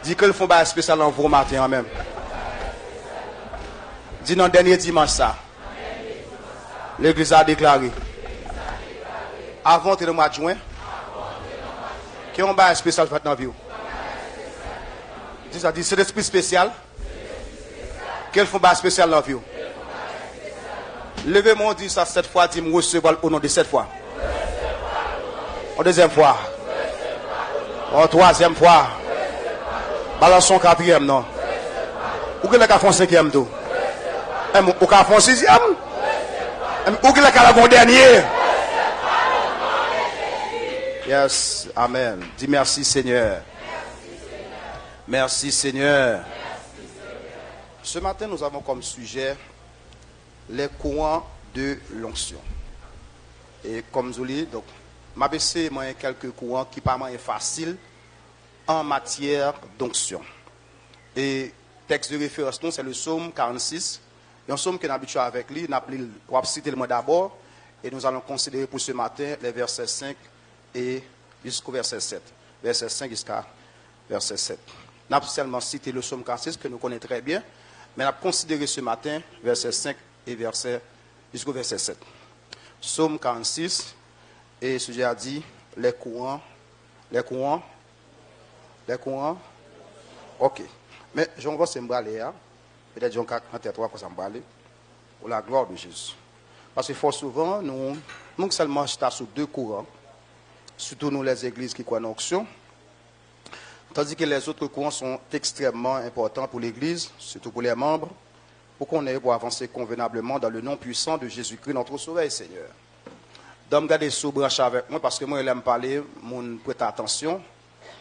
Dis que le font pas spécial en vous matin même. Dis non, dernier dimanche ça. L'église a déclaré. Avant le mois de juin. Qui ont un spécial fait dans la vie. Dis ça, dis c'est l'esprit spécial. Quel font un spécial dans la vie. Levez-moi, dit ça 7 fois, dis moi recevoir au nom de 7 fois. En deuxième fois. En troisième fois. Balançons quatrième, non. Ou que le cas font cinquième tout. Ou que font sixième. Ou que le cas la dernier. Yes, amen. Dis merci Seigneur. Merci Seigneur. Ce matin, nous avons comme sujet les courants de l'onction. Et comme je l'ai dit, donc, m'a baissé quelques courants qui pas moins facile en matière d'onction. Et texte de référence, c'est le psaume 46. Et un psaume qu'on a habitué avec lui, on va citer le mot d'abord, et nous allons considérer pour ce matin les versets 5 et jusqu'au verset 7. Verset 5 jusqu'à verset 7. Nous avons seulement cité le psaume 46 que nous connaissons très bien, mais nous avons considéré ce matin verset 5 et jusqu'au verset 7. Psaume 46, et ce sujet a dit les courants. Ok. Mais je vais vous emballer, peut-être que je vais vous emballer pour la gloire de Jésus. Parce que fort souvent, nous seulement sommes sur deux courants, surtout nous les églises qui croient en onction, tandis que les autres courants sont extrêmement importants pour l'église, surtout pour les membres, pour qu'on ait pour avancer convenablement dans le nom puissant de Jésus-Christ, notre Sauveur et Seigneur. Donc, regardez sous branche avec moi, parce que moi, je aime parler, je prête attention.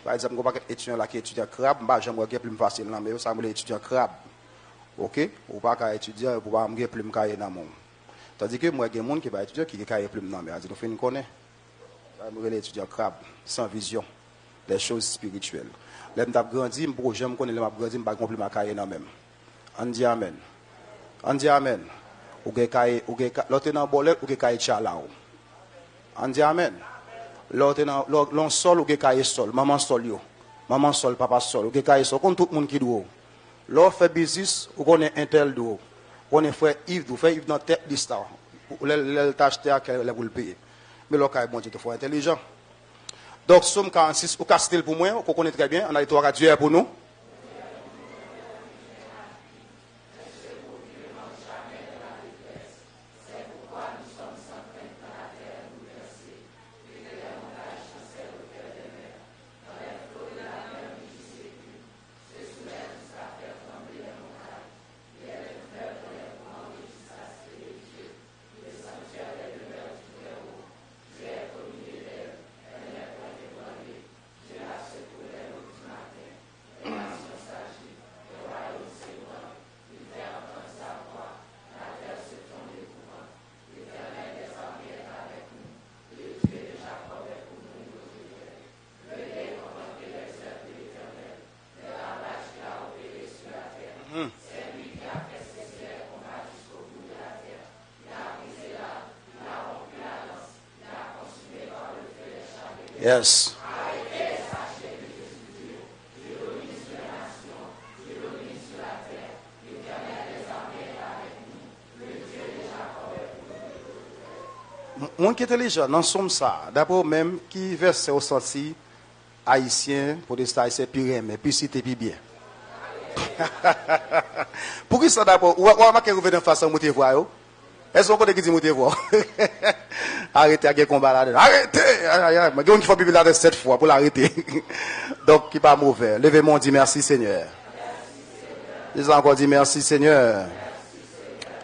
Par exemple, je ne vais pas être étudiant qui étudie crabe, j'aimerais que plus facile, mais ça me étudiant crabe. Ok? Ou pas étudiant, pour pas me plus me dans mon. Tandis que moi, il y a des gens qui va étudier qui est plus dans mais nous faisons connaître. Ça me étudiant crabe, sans vision, des choses spirituelles. Là, je grandi, je me connais, je grandi, je ne vais pas plus me dans même. On dit amen. On dit amen. Ou que l'autre dans bolet ou que kaye chalao. On dit amen. L'autre dans sol ou que kaye sol, maman sol yo. Maman sol, papa sol, ou que kaye sol, comme tout le monde qui doit. L'autre fait business ou qu'on est intel doit. On est frère Yves, ou frère Yves dans tête d'histoire. Ou le t'acheter à quel vous le payer. Mais l'autre kaye bon Dieu, il faut intelligent. Donc somme 46 ou castel pour moi, on connaît très bien, on a les trois Dieu pour nous. Yes. Mon qui est intelligent, dans somme ça, d'abord même qui verse au senti haïtien, pour des haïtiens pire, mais puis c'était bien. Pourquoi ça d'abord? Ou remarquez vous venez en face à monter voir. Est-ce qu'on connaît qui dit monter voir? Arrêtez à combat là-dedans. Arrêtez! Mais il faut Bible là 7 fois pour l'arrêter. Donc, qui pas mauvais. Levez-moi, dit merci Seigneur. Ils ont encore dit merci Seigneur.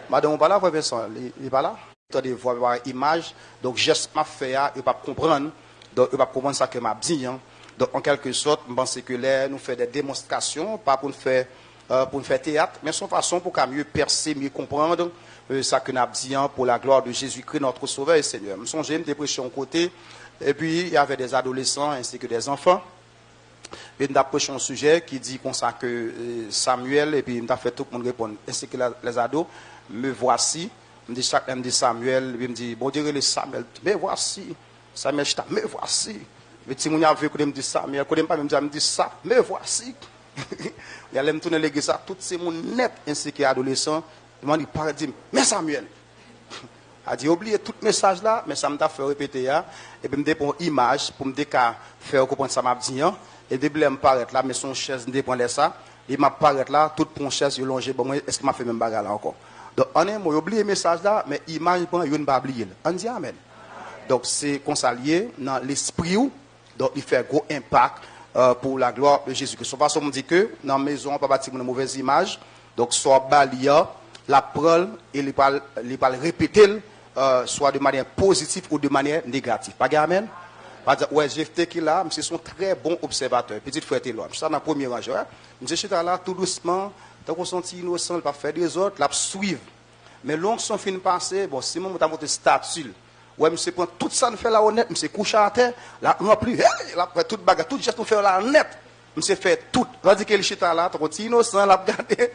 Madame, on pas là, professeur. Il n'est pas là. Vous voir image. Donc, geste m'a fait, il ne pas comprendre. Donc, il ne pas comprendre ça que m'a dit. Donc, en quelque sorte, je pense que là, nous faisons des démonstrations, pas pour faire théâtre, mais son façon pour mieux percer, mieux comprendre ça que nous avons dit pour la gloire de Jésus-Christ, notre Sauveur et Seigneur. Je me songeais une dépression côté, et puis il y avait des adolescents ainsi que des enfants. Et nous avons approché un sujet qui dit qu'on sait que Samuel, et puis nous avons fait tout le monde répondre, ainsi que les ados, me voici. Je me dit Samuel, il me dit, bon Dieu, les Samuel, me voici. Samuel, me voici. Mais si mon avait que me dit Samuel, que pas me dit ça, me voici. Il y a l'aime tourner l'église, ça, tous ces monde net ainsi que adolescents, ils m'ont dit, paradigme, mais Samuel, a dit, oubliez tout message là, mais ça m'a fait répéter, et puis me prendre une image pour me faire comprendre ça m'a dit, et depuis me paraître là, mais son chaise ne dépend de ça, il m'a paraître là, toute mon chaise, il longé, bon, est-ce qu'il m'a fait même bagarre là encore? Donc, on est, moi, oublié le message là, mais image, il ne pas oublier. On dit amen. Donc, c'est consalié dans l'esprit, donc il fait un gros impact pour la gloire de Jésus-Christ. De toute façon, on dit que dans la maison, on ne peut pas bâtir une mauvaise image. Donc, soit balia, la parole, et il va répéter, soit de manière positive ou de manière négative. Pas amen? Ouais, j'ai fait qu'il là, c'est son très bon observateur. Petite frère Téloa. Je suis dans le premier rang. Je suis là tout doucement, tant qu'on sent innocent, il ne va pas faire des autres, il va suivre. Mais l'oncle son fin passé, bon, si moi, je vais statue. Ouais, monsieur prend tout ça, nous fait la honnête, monsieur couche à terre, là, non plus, là, toute bagarre, tout geste, nous fait la honnête. Monsieur fait tout. Tandis que le chita là, ton petit innocent, là, regardez.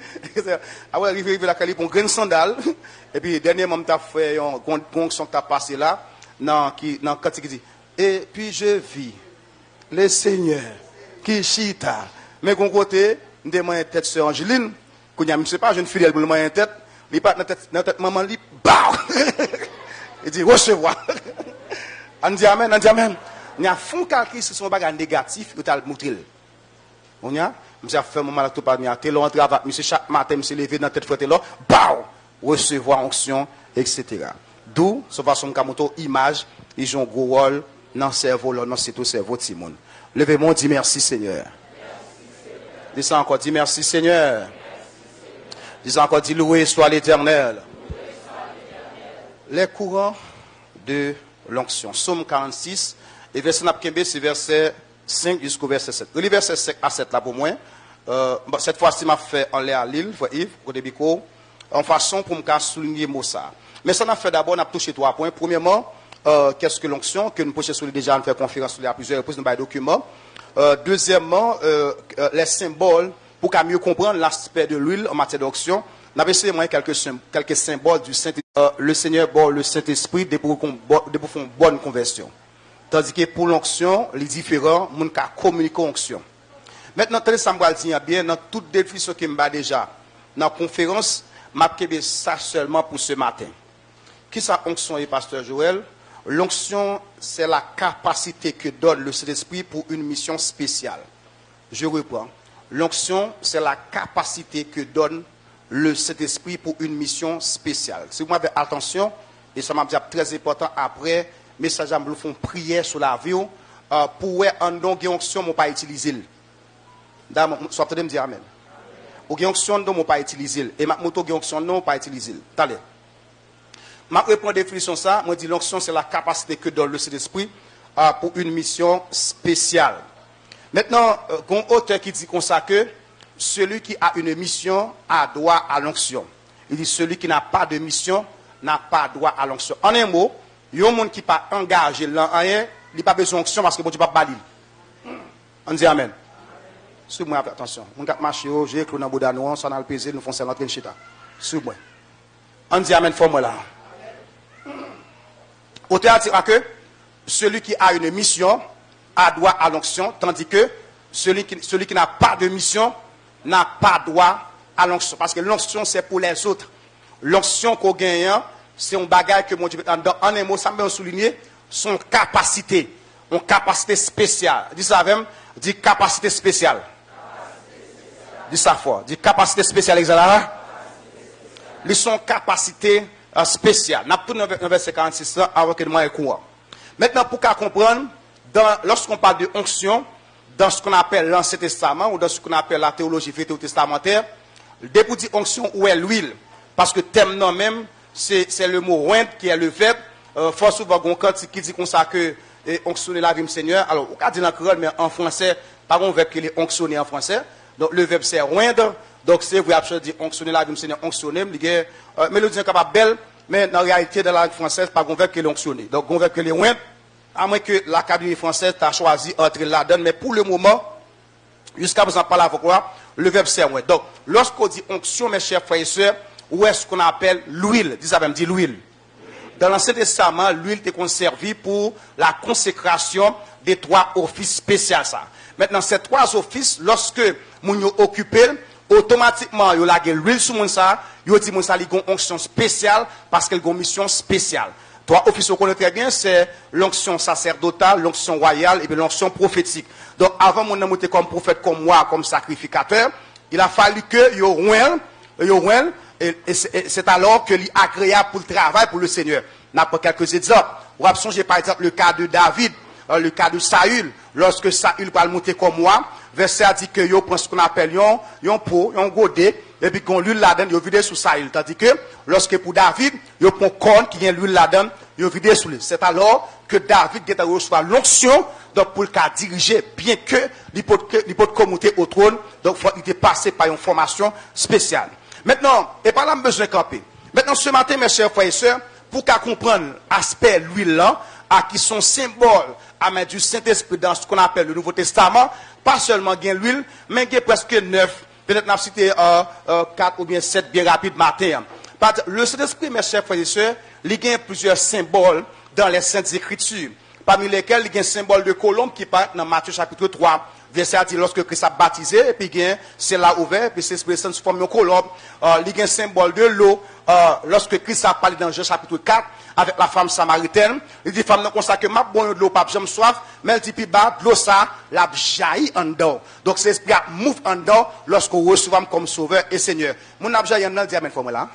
Ah ouais, arrivé la cali pour une grande sandale. Et puis, dernièrement, tu as fait un gonction que tu as passé là, dans quand il dit, et puis je vis le Seigneur qui chita. Mais qu'on côté, nous demandons une tête sur Angeline, qu'on a, je ne sais pas, jeune fidèle pour le moyen tête, il pas dans tête maman, il bah! Il dit, recevoir. On dit amen, on dit amen. Il y a fond calcul sur son bagage négatif, il a montré. On y a, monsieur a fait mon mal à tout par moi, t'es là, monsieur chaque matin, monsieur levé dans tête frère là, bah! Recevoir onction, etc. D'où, ce façon de image, ils jouent un gros rôle dans le cerveau, dans le cerveau de Simone. Levez-moi, dis merci Seigneur. Dis ça encore, dis merci Seigneur. Dis ça encore, dis loué soit l'Éternel. Les courants de l'onction. Somme 46, et verset Napkembe, c'est verset 5 jusqu'au verset 7. Le verset 5 à 7 là pour moi. Cette fois-ci, m'a fait en l'air à l'île, Yves, au début, en façon pour me souligner ça. Mais ça n'a fait d'abord, on a touché 3 points. Premièrement, qu'est-ce que l'onction, que nous pouvons déjà faire conférence sur à plusieurs reprises dans les documents. Deuxièmement, les symboles, pour qu'à mieux comprendre l'aspect de l'huile en matière d'onction. On avait essayé quelques symboles du Saint-Esprit. Le Seigneur bord le Saint-Esprit pour faire une bonne conversion. Tandis que pour l'onction, les différents, on peut communiquer l'onction. Maintenant, ça me dit bien, dans toute définition que je déjà, dans la conférence, je vais ça seulement pour ce matin. Qui ça onction et pasteur Joël? L'onction, c'est la capacité que donne le Saint-Esprit pour une mission spéciale. Je reprends. L'onction, c'est la capacité que donne le Saint-Esprit pour une mission spéciale. Si vous m'avez attention, et ça m'a dit très important après, message à me font prière sur la vie, pour un don de onction, je ne pas utiliser. Soit peut-être me dire amen. Ou onction, je ne pas utiliser. Et ma moto onction, non, pas utiliser. Allez. Je reprends la définition ça, je dis l'onction, c'est la capacité que donne le Saint-Esprit pour une mission spéciale. Maintenant, il y a un auteur qui dit comme ça que celui qui a une mission a droit à l'onction. Il dit celui qui n'a pas de mission n'a pas droit à l'onction. En un mot, il y a un monde qui n'est pas engagé dans rien, il n'a pas besoin d'onction parce que bon Dieu n'a pas balil. On dit amen. Suivez-moi, attention. On a marché, j'ai écrit dans le Boudanois, on a le pesé, nous faisons l'entrée de chita. Suivez-moi. On dit amen, forme là. Auteur dira que celui qui a une mission a droit à l'onction, tandis que celui qui n'a pas de mission n'a pas droit à l'onction. Parce que l'onction, c'est pour les autres. L'onction qu'on gagne, c'est un bagage que mon Dieu, en un mot, ça me souligner son capacité. Une capacité spéciale. Dis ça même, dis capacité spéciale. Dis ça fort. Dis capacité spéciale, Exalara. Ils sont capacité spéciale. N'a pas dans verset 46 avant que moi courant. Maintenant, pour qu'à comprendre, lorsqu'on parle de onction, dans ce qu'on appelle l'Ancien Testament ou dans ce qu'on appelle la théologie vétérotestamentaire, dès dire onction, où est l'huile? Parce que thème non même, c'est le mot oint qui est le verbe. Fort souvent, qui dit comme ça que onctionner la vie du Seigneur. Alors, on dit dans mais en français, par un verbe qui est onctionné en français. Donc, le verbe c'est oindre. Donc, c'est vous avez dit onctionner la vie du Seigneur, onctionner. Mais le dit capable belle, mais dans la réalité, dans la langue française, pas un verbe qui est onctionné. Donc, un verbe qui est oindre. À moins que l'Académie française t'a choisi entre là-dedans, mais pour le moment, jusqu'à présent, par la voix, le verbe c'est ouais. Donc, lorsqu'on dit onction, mes chers frères et sœurs, où est-ce qu'on appelle l'huile? Dis ça même, dis l'huile. dans l'Ancien Testament, l'huile était conservée pour la consécration des 3 offices spéciaux. Maintenant, ces 3 offices, lorsque moun yo occupé, automatiquement, yo la l'huile sur moun ça, yo dit moun ça li gon onction spéciale parce qu'elle gon mission spéciale. 3 offices qu'on connaît très bien, c'est l'onction sacerdotale, l'onction royale et puis l'onction prophétique. Donc, avant mon monter comme prophète, comme moi, comme sacrificateur, il a fallu que yo rouen, et c'est alors que c'est agréable pour le travail, pour le Seigneur. N'a pas quelques exemples. Vous avez songé par exemple le cas de David, le cas de Saül. Lorsque Saül va le monter comme moi, verset a dit que yo prend ce qu'on appelle yon pot, yon godet, et puis qu'on l'huile là-dedans, yo vide sous Saül. Tandis que lorsque pour David, yo prend corne qui vient l'huile là-dedans, yo vide sous lui. C'est alors que David a reçu l'onction donc pour le cas diriger, bien que il peut commuter au trône, donc il est passé par une formation spéciale. Maintenant, et par là, besoin de camper. Maintenant, ce matin, mes chers frères et sœurs, pour qu'à comprendre l'aspect l'huile là, à qui sont symboles à mettre du Saint-Esprit dans ce qu'on appelle le Nouveau Testament, pas seulement gain l'huile, mais gain presque 9, peut-être n'a cité 4 ou bien 7 bien rapide matin. Le Saint-Esprit, mes chers frères et sœurs, il y a plusieurs symboles dans les Saintes Écritures, parmi lesquels il y a un symbole de colombe qui parle dans Matthieu chapitre 3. Verset a dit lorsque Christ a baptisé, et puis c'est là ouvert, et puis c'est l'Esprit Saint se forme une colombe. Il y a un symbole de l'eau, lorsque Christ a parlé dans Jean chapitre 4, avec la femme samaritaine. Il dit, femme, non, comme ça que ma bonne de l'eau, pas j'aime soif, mais elle dit, puis bah, de l'eau, ça, la jaillit en dedans. Donc c'est l'Esprit a move en dedans, lorsqu'on recevons comme sauveur et Seigneur. Mon abjaillit en dedans, dit amen, pour moi là.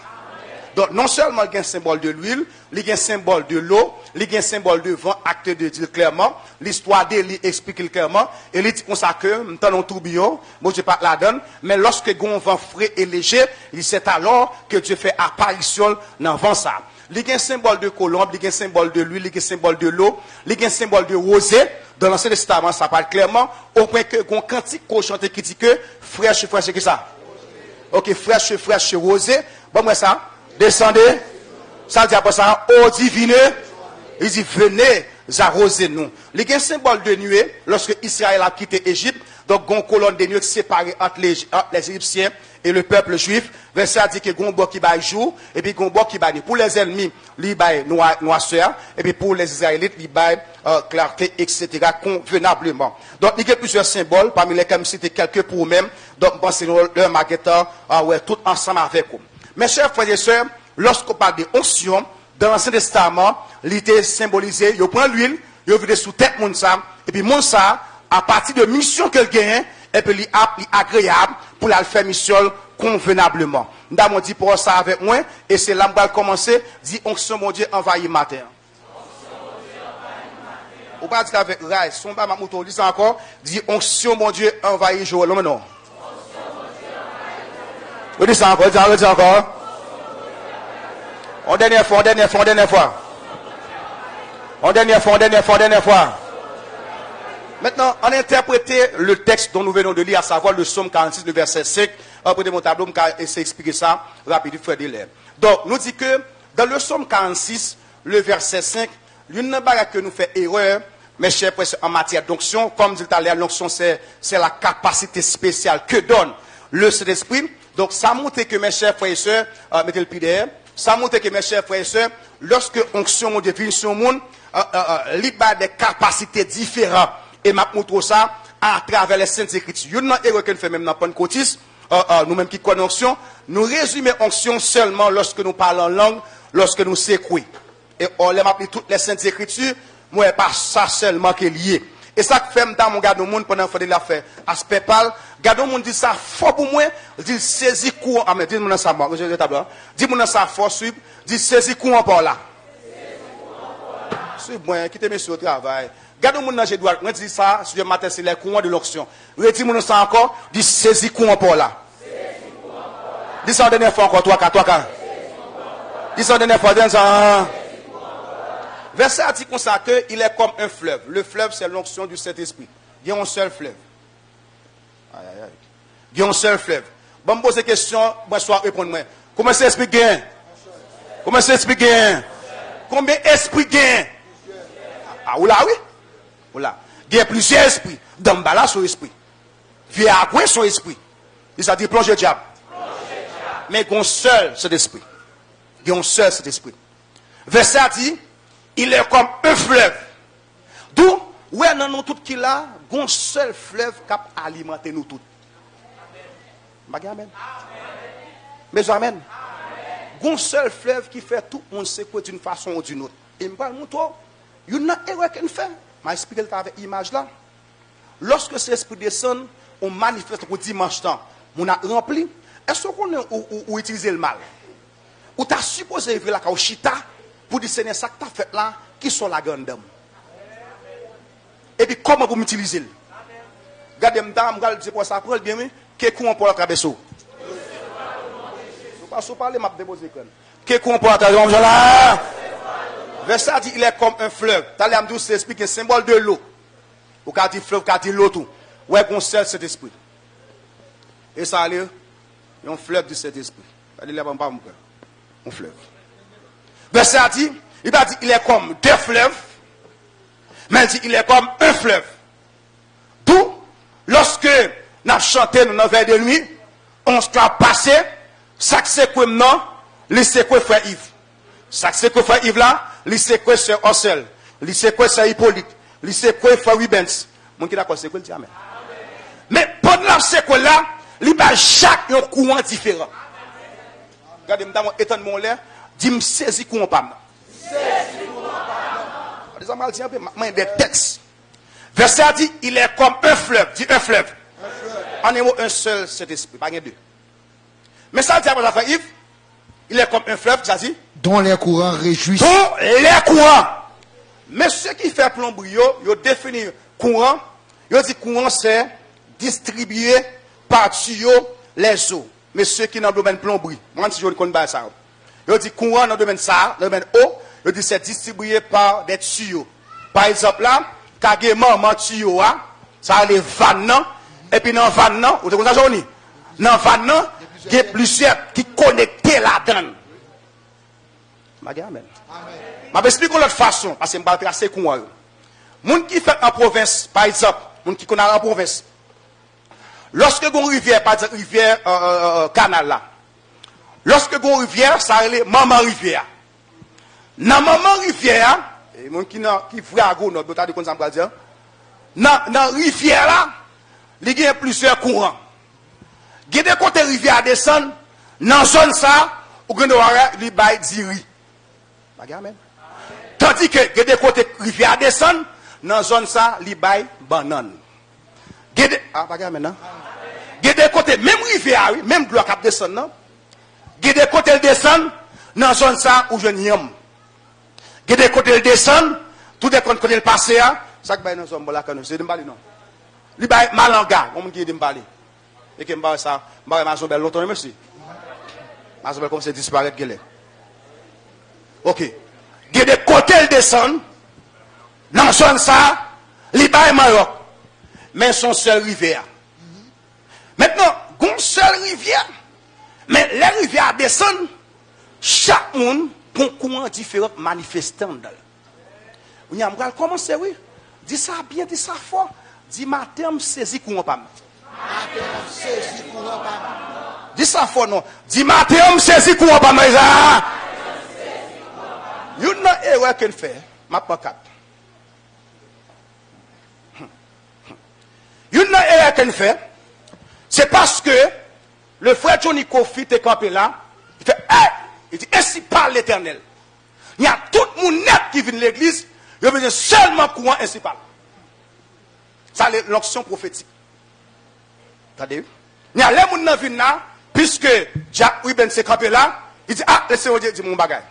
Donc, non seulement il y a un symbole de l'huile, il y a un symbole de l'eau, il y a un symbole de vent, acte de dire clairement, l'histoire d'Élie explique clairement, et il dit comme ça que, nous avons un tourbillon, moi je parle là-dedans, mais lorsque il y a un vent frais et léger, c'est alors que Dieu fait apparition dans le vent ça. Il y a un symbole de colombe, il y a un symbole de l'huile, il y a un symbole de l'eau, il y a un symbole de rosée. Dans l'Ancien Testament, ça parle clairement, au point que, qu'on cantique, qu'on chante qui dit que, fraîche, c'est qui ça? Ok, fraîche, rosée. Bon, moi ça. Descendez, ça dit après ça, ô divine, il dit venez arroser nous. Il y a un symbole de nuée, lorsque Israël a quitté l'Égypte, donc il y a une colonne de nuée séparée entre les Égyptiens et le peuple juif. Verset a dit que il y a un bois qui va jour, et puis il y a un bois qui va nuit. Pour les ennemis, il y a noirceur, et puis pour les Israélites, il y a clarté, etc., convenablement. Donc il y a plusieurs symboles, parmi lesquels je cite quelques pour eux-mêmes, donc pensez leur maquetteur, ouais, tout ensemble avec eux. Mes chers frères et sœurs, lorsqu'on parle de onction, dans l'Ancien Testament, l'idée symbolisée, il prend l'huile, il vide sous tête moun ça, et puis moun ça, à partir de mission qu'elle gagne, et puis il est agréable pour la faire mission convenablement. Nous avons dit pour ça avec moi, et c'est là que je vais commencer, dit onction mon Dieu envahit matin. Ou pas dire avec Rai, son bas ma mouton, dit ça encore, dit onction mon Dieu envahit Joël, non. On dit ça encore, on dit encore. En dernière fois. Maintenant, on a interprété le texte dont nous venons de lire, à savoir le psaume 46, le verset 5. Après mon tableau, je vais essayer d'expliquer ça rapidement, frère Delaire. Donc, nous dit que dans le psaume 46, le verset 5, l'une des choses que nous fait erreur, mes chers frères, en matière d'onction, comme dit tout à l'heure, l'onction, c'est la capacité spéciale que donne le Saint-Esprit. Donc, ça montre que mes chers frères et sœurs, mettez le pied derrière, ça montre que mes chers frères et sœurs, lorsque onction mon définition monde, il y a des capacités différentes. Et m'a montre ça à travers les Saintes Écritures. Il y a une erreur que nous faisons même dans Pentecôtiste, nous-mêmes qui connaissons onction, nous résumons onction seulement lorsque nous parlons en langue, lorsque nous sécouons. Et on les appelle toutes les Saintes Écritures, moi, pas ça seulement qui est lié. Et ça que fait dans mon garde au monde pendant que je fais aspect pâle, garde au monde dit ça fort pour moi, dit saisis courant, ah mais dis-moi ça moi, je tableau. Dis-moi ça fort suivre, dit saisis courant par là. C'est bon, quittez mes au travail. Garde au monde dans j'ai droit, moi dis ça, sur le matin c'est les courants de l'onction. Redis-moi ça encore, dit saisis courant par là. Dis ça en dernière fois encore, toi. Dis ça en dernière fois, dis ça. Verset a dit comme ça qu'il est comme un fleuve. Le fleuve, c'est l'onction du Saint-Esprit. Il y a un seul fleuve. Il y a un seul fleuve. Bon, me pose une question, moi, soit répondre-moi. Comment c'est esprit gain? Comment c'est esprit gain? Combien esprit gain? Ah, oula, oui? Oula. Il y a plusieurs esprits. Dambala, son esprit. Via quoi son esprit? Il a dit plonge le diable. Mais il y a un seul cet esprit. Il y a un seul cet esprit. Verset a dit, il est comme un fleuve. D'où, ouais, dans nous tout qui là, un seul fleuve qui a alimenté nous tous. Amen. Mais amen. Un seul fleuve qui fait tout le monde sait quoi d'une façon ou d'une autre. Et je parle de toi, il y a une erreur qu'on fait. Je vais expliquer avec l'image là. Lorsque cet esprit descend, on manifeste au dimanche temps, on a rempli. Est-ce qu'on a utilisé le mal? Ou tu as supposé vivre la chita pour dire c'est ça que tu as fait là, qui sont la grande dame? Et puis comment vous m'utilisez? Regardez, je dis pour ça, bien, que courant pour la traverser? Pas sous parler, m'a déposé quand. Que courant pour la traverser? Là. Verset dit, il est comme un fleuve. T'as l'air de nous expliquer un symbole de l'eau. Ou quand dit fleuve, quand dit l'eau tout. Ouais, qu'on sert cet esprit. Et ça allait, il y a un fleuve de cet esprit. Ça dit, il n'y a pas un fleuve. Verset dit, il va dire, il est comme deux fleuves. Mais il dit, il est comme un fleuve. D'où, lorsque nous avons chanté dans veille de nuit, on se l'a passé, ça c'est quoi maintenant, les c'est quoi frère Yves. Ça c'est quoi frère Yves là, les c'est quoi c'est Orsel, les c'est quoi c'est Hippolyte, les c'est quoi frère Rubens. Mon qui d'accord, c'est quoi le dit amen. Mais pendant c'est quoi là, il y a chaque un courant différent. Regardez, moi étonnement là, dis-moi saisi courant pas. Des mal dit un peu, des textes. Verset a dit, il est comme un fleuve. Dit un fleuve. En un mot, un seul, cet esprit, pas deux. Mais ça dit à votre frère Yves, il est comme un fleuve, ça dit. Dont les courants réjouissent. Dont les courants. Mais ce qui fait plomberie, il définit courant. Il dit courant, c'est distribuer par tuyau les eaux. Mais ceux qui sont dans le domaine plomberie, moi, si je ne connais pas ça. Il dit courant dans le domaine ça, le domaine eau. Je dis c'est distribué par des tuyaux. Par exemple là, quand il y a un tuyau, ça a les vannes, et puis dans les vannes, vous avez ça, Johnny? Dans les vannes, il y a plusieurs qui connectent là-dedans. Amen. Je vais expliquer de l'autre façon, parce que je vais tracer comment. Les gens qui font en province, par exemple, les gens qui connaissent en province, lorsque vous avez une rivière, par exemple, rivière canal là, lorsque vous avez une rivière, ça a les maman rivière. Dans maman rivière, et mon qui frère go notre d'autres comme ça me dire. Dans rivière là, il y a plusieurs courants. Il y a des côtés rivière descend, dans zone ça, ou que nous li bay diri. Amen. Tandis que il y a des côtés rivière descend, dans zone ça, li bay banane. Amen non. Il y a des côtés même rivière, même gloire cap descend non. Il y a des côtés descend, dans zone ça où je yam. Il y a des côtés le descendent, tout des côtés le passé, ça qui est dans zone là, c'est de m'bali non. Il y a malanga, on qui est de m'bali. Et que m'bali ça, m'bali ma zone longtemps merci. Ma zone comme c'est disparaître qu'elle est. Ok. Il y a des côtés le descendent, dans zone ça, il y a Maroc, mais son seul rivière. Maintenant, une seule rivière, mais les rivières descendent, chaque monde pour courant différent manifestant. Vous avez comment c'est oui? Dis ça bien, dis ça fort. Dis matin, saisi courant pas. Matin, saisi courant pas. Dis ça fort non. Dis matin, saisi courant pas. Il y a une erreur qu'on fait. Ma pas cap. Il y a une erreur qu'on fait. C'est parce que le frère Johnny Kofi est campé là. Il fait hey! Il dit, ainsi parle l'Éternel. Il y a tout le monde net qui vient de l'église, il a besoin seulement courant, ainsi parle. Ça, c'est l'onction prophétique. Attendez. Il y a les gens qui viennent là, puisque Jack Wiben s'est campé là, il dit, ah, laissez-moi dire mon bagage.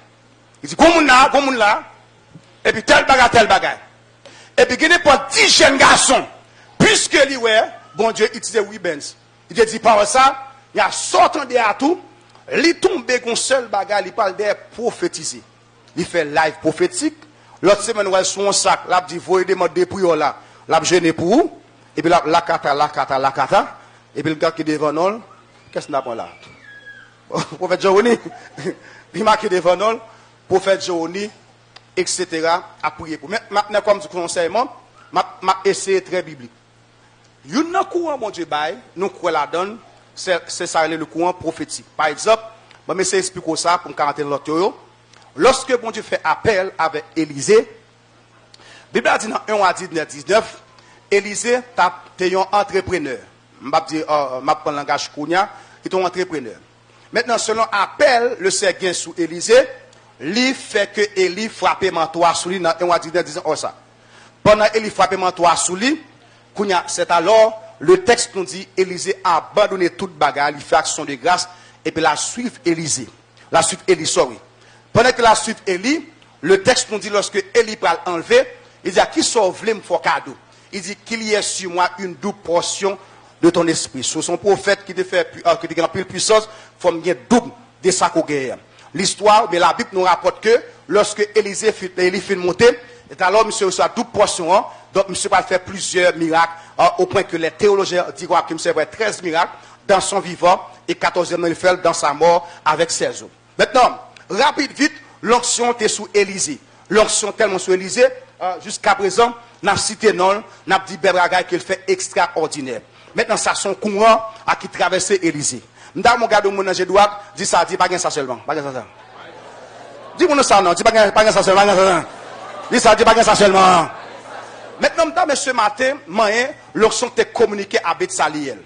Il dit, comme là, et puis tel bagage. Et puis, il y a pas 10 jeunes garçons, puisque lui, bon Dieu, il disait Wibens. Il dit, par ça, il y a sortant de à tout. Il tombe con seul bagage, il parle des prophétisés. Il fait live prophétique. L'autre semaine, il sur un sac, il dit, voyez des modes de prière là, il gêné pour vous. Et puis la kata. Et puis le gars qui est devant nous, qu'est-ce qu'on a là? Prophète Johnny, il marque devant nous, prophète Johnny, etc. à prier pour. Maintenant, comme du conseillement, m'a essayé très biblique. Il y a un courant, mon Dieu, nous croyons la donne. C'est ça le courant prophétique. Par exemple, je vais essayer d'expliquer ça pour me quarantaine l'autre. lorsque bon Dieu fait appel avec Élisée, la Bible a dit dans 1 à 19, Élisée était un entrepreneur. Je ne vais pas dire, le langage kounia, il est un entrepreneur. Maintenant, selon appel, le Seigneur sous Élisée, lui fait que Élie frappe mentoire sous lui dans 1 à 19, disant ça. Pendant Élie frappe mentoire sous lui, c'est alors, le texte nous dit, Élisée a abandonné toute bagarre, il fait action de grâce, et puis la suivre Élisée. La suivre Élie, sorry. Pendant que la suivre Élie, le texte nous dit, lorsque Élie va l'enlever, il dit, à qui sauve me faut cadeau? Il dit qu'il y ait sur moi une double portion de ton esprit. Sur son prophète qui te fait plus puissance, il faut me double de sa guerre. L'histoire, mais la Bible nous rapporte que lorsque Élie fait monter, et alors monsieur reçoit double portion, donc monsieur va faire plusieurs miracles, au point que les théologiens disent que monsieur va 13 miracles dans son vivant et 14e il fait dans sa mort avec 16 autres. Maintenant, rapide, vite, l'onction était sous Élisée. L'onction tellement sous Élisée, jusqu'à présent, n'a cité non, n'a dit Bebragaï qu'il fait extraordinaire. Maintenant, ça son courant à qui traversait Élisée. M'da mon gars de mon ange droit, dit ça, dit pas ça seulement. Pas ça. Dis-moi ça non, dis pas ça seulement. Dis ça, dis pas ça seulement. Maintenant, ce matin, l'onction était communiqué à Bethsaliel.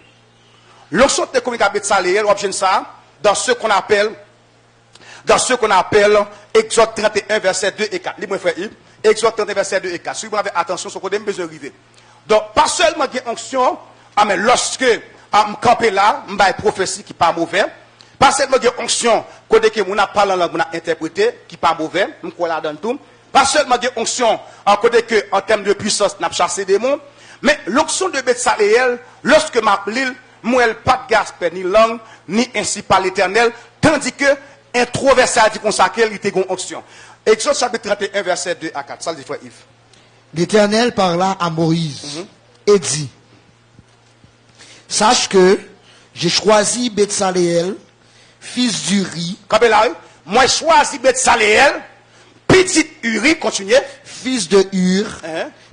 L'onction était communiqué à Bethsaliel, on ça, dans ce qu'on appelle Exode 31, verset 2 et 4. Libre frère Yves. Exode 31, verset 2 et 4. Si vous avez attention, ce côté, besoin d'arriver. Donc, pas seulement qu'il y a onction, mais lorsque je campe là, je vais prophétie qui n'est pas mauvais. Pas seulement qu'il y a onction, côté que on a parlé en langue, on a interprété, qui n'est pas mauvais. Je crois là dans tout. Pas seulement qu'il y a onction, en côté que, en termes de puissance, on a chassé des démons. Mais l'onction de Bethsaléel, lorsque ma l'île, moi, elle pas de gaspé, ni langue, ni ainsi par l'Éternel, tandis que, introversé a dit consacré, il était une onction. Exode chapitre 31, verset 2 à 4. Ça le dit frère Yves. L'Éternel parla à Moïse et dit, sache que j'ai choisi Bethsaléel, fils d'Uri. Moi choisi Bethsaléel, petit Uri, continuez. Fils de Hur,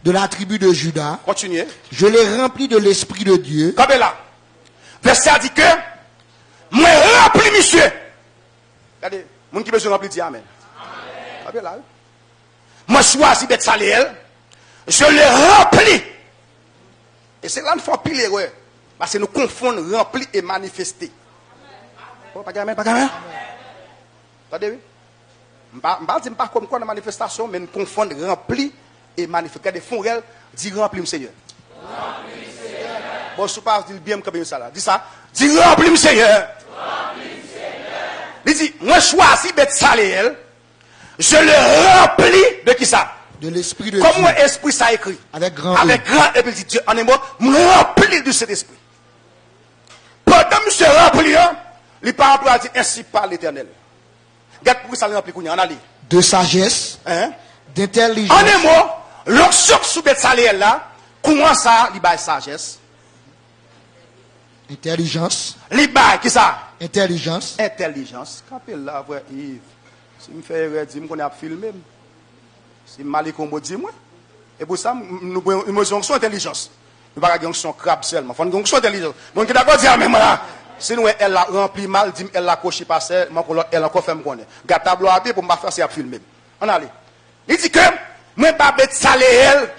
de la tribu de Juda. Continuez. Je l'ai rempli de l'Esprit de Dieu. Verset a dit que, moi rempli monsieur. Regardez, mon qui besoin rempli dit Amen. Amen. Moi choisi Bethsaléel, je l'ai rempli. Et c'est là qu'il faut pile erreur. Parce que nous confondons rempli et manifester. Oh, pas gamin, pas gamin. Attendez, oui. Je ne dis pas comme quoi dans la manifestation, mais nous confondons rempli et manifester. Regardez, Fonrel dit rempli, Seigneur. Rempli, Seigneur. Bon, je ne sais pas dire bien comme ça là. Dis ça. Dis rempli, Seigneur. Rempli, Seigneur. Il dit, moi choisis Bethsaléel, je le remplis de qui ça? De l'Esprit de Dieu. Comment esprit ça écrit? Avec grand et puis Dieu en un mot, me remplis de cet esprit. Pendant que je remplis, il parle pour dire ainsi par l'Éternel. Regarde pour ça le remplit, on a dit. De sagesse, d'intelligence. En un mot, l'onction sous Bethsaléel là, comment ça, il baille sagesse? Intelligence. Il baille qui ça? Intelligence. Intelligence. Capel là, vrai Yves. Si je fais dire qu'on a filmé, si Malik on me dit moi. Et pour ça, nous avons onction intelligence. Nous n'avons pas onction crabe seulement. Nous avons onction intelligence. Donc, d'accord, dire même là. Si nous, elle a rempli mal, dit elle a coché passé, elle a encore fait me connaître. Gâte tableau à pied pour me faire ça à filmer. On allait. Il dit que, moi, pas bête saléel,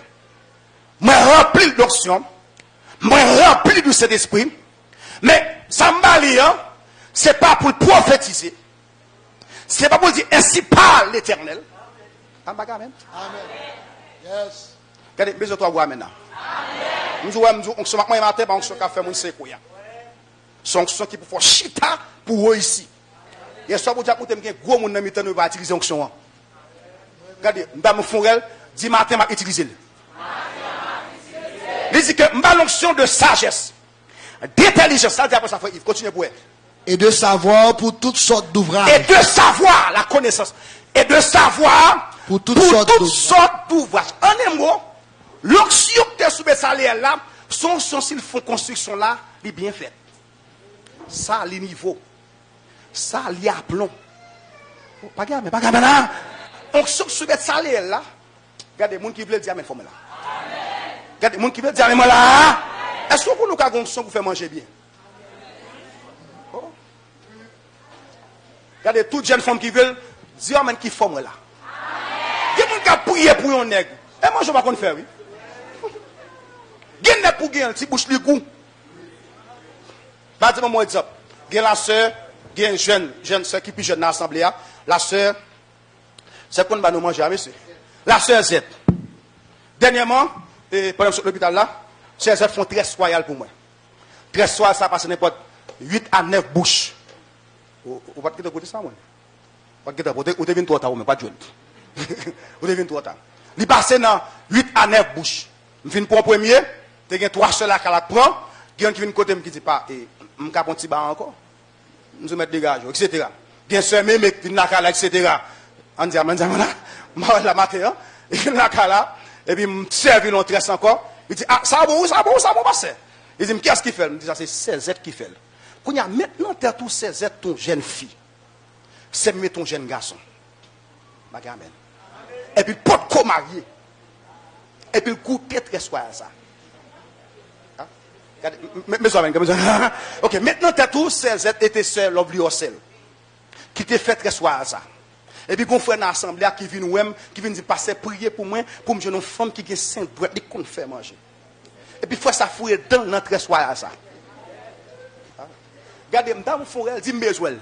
moi, rempli d'onction, moi, rempli de cet esprit, mais, ça me hein, c'est pas pour prophétiser, c'est pas pour dire ainsi parle l'Éternel. Amen. Yes. Regardez, besoin de toi voir maintenant. Amen. Nous on se matin matin, on se fait mon séquoia. Son qui pour faire chita pour eux ici. Et ça pour dire pour te gros monde dans mi-temps nous va utiliser onction. Regardez, madame Fonrel dit matin m'a utiliser. Il dit que m'a l'onction de sagesse, d'intelligence, ça dit après ça fait Yves, continue pour elle. Et de savoir pour toutes sortes d'ouvrages. Et de savoir la connaissance. Et de savoir pour toutes sortes d'ouvrages. En un mot, l'onction que tu es sous Bethsaléel là, son s'ils font construction là, il est bien fait. Ça, les niveaux. Ça, les aplomb. Pas grave, mais pas grave là. Onction sous Bethsaléel là. Regardez, les gens qui veulent dire amen, là. Regardez, les gens qui veulent dire amen là. Est-ce que nous avons une onction pour faire manger bien? Regardez, toutes jeunes femmes qui veulent Dis amen qui forme là. Il y a des gens qui prier pour un nègre. Et moi je ne vais pas faire oui. Il y a des gens pour gagner, si bouche le goût. Pas de mon exemple. Il y a la sœur, il y a une jeune sœur qui est plus jeune dans l'assemblée. La sœur, c'est qu'on va nous manger, monsieur. La sœur Z. Dernièrement, pendant l'hôpital là, sœur Z font très royal pour moi. Très royal, ça passe n'importe 8 à 9 bouches. Vous ne pouvez pas ça, moi. Vous devez venir 3 ans, mais pas de jeune. Vous devez venir 3 ans. Il passe dans 8 à 9 bouches. Je viens pour un premier, il y a 3 sœurs là qui la prend, il y a qui vient côté, qui dit pas, je vais un petit bar encore. Je vais mettre des gages, etc. Il y a sœur même qui vient là, etc. On dit, je vais la matin, et puis là, et puis je servis l'on tresse encore. Il dit, ah, ça va passer. Il dit, qu'est-ce qu'il fait? Il dit, ça c'est CZ qui fait. Quand il y a maintenant, tu as tout CZ, ton jeune fille. C'est mieux ton jeune garçon. Amen. Et puis, pas de co-marié. Et puis, le coup, très soir ça. Ok, maintenant, tu as tout CZ et tes soeurs, l'obliosel. Qui te fait très soir ça. Et puis, qu'on fait une assemblée qui vient nous qui vient dire passer prier pour moi, pour me dire une femme qui est sainte, droite, qui compte faire manger. Et puis, faut ça fouiller dans notre soir ça. Regardez, madame Forel dit besoin.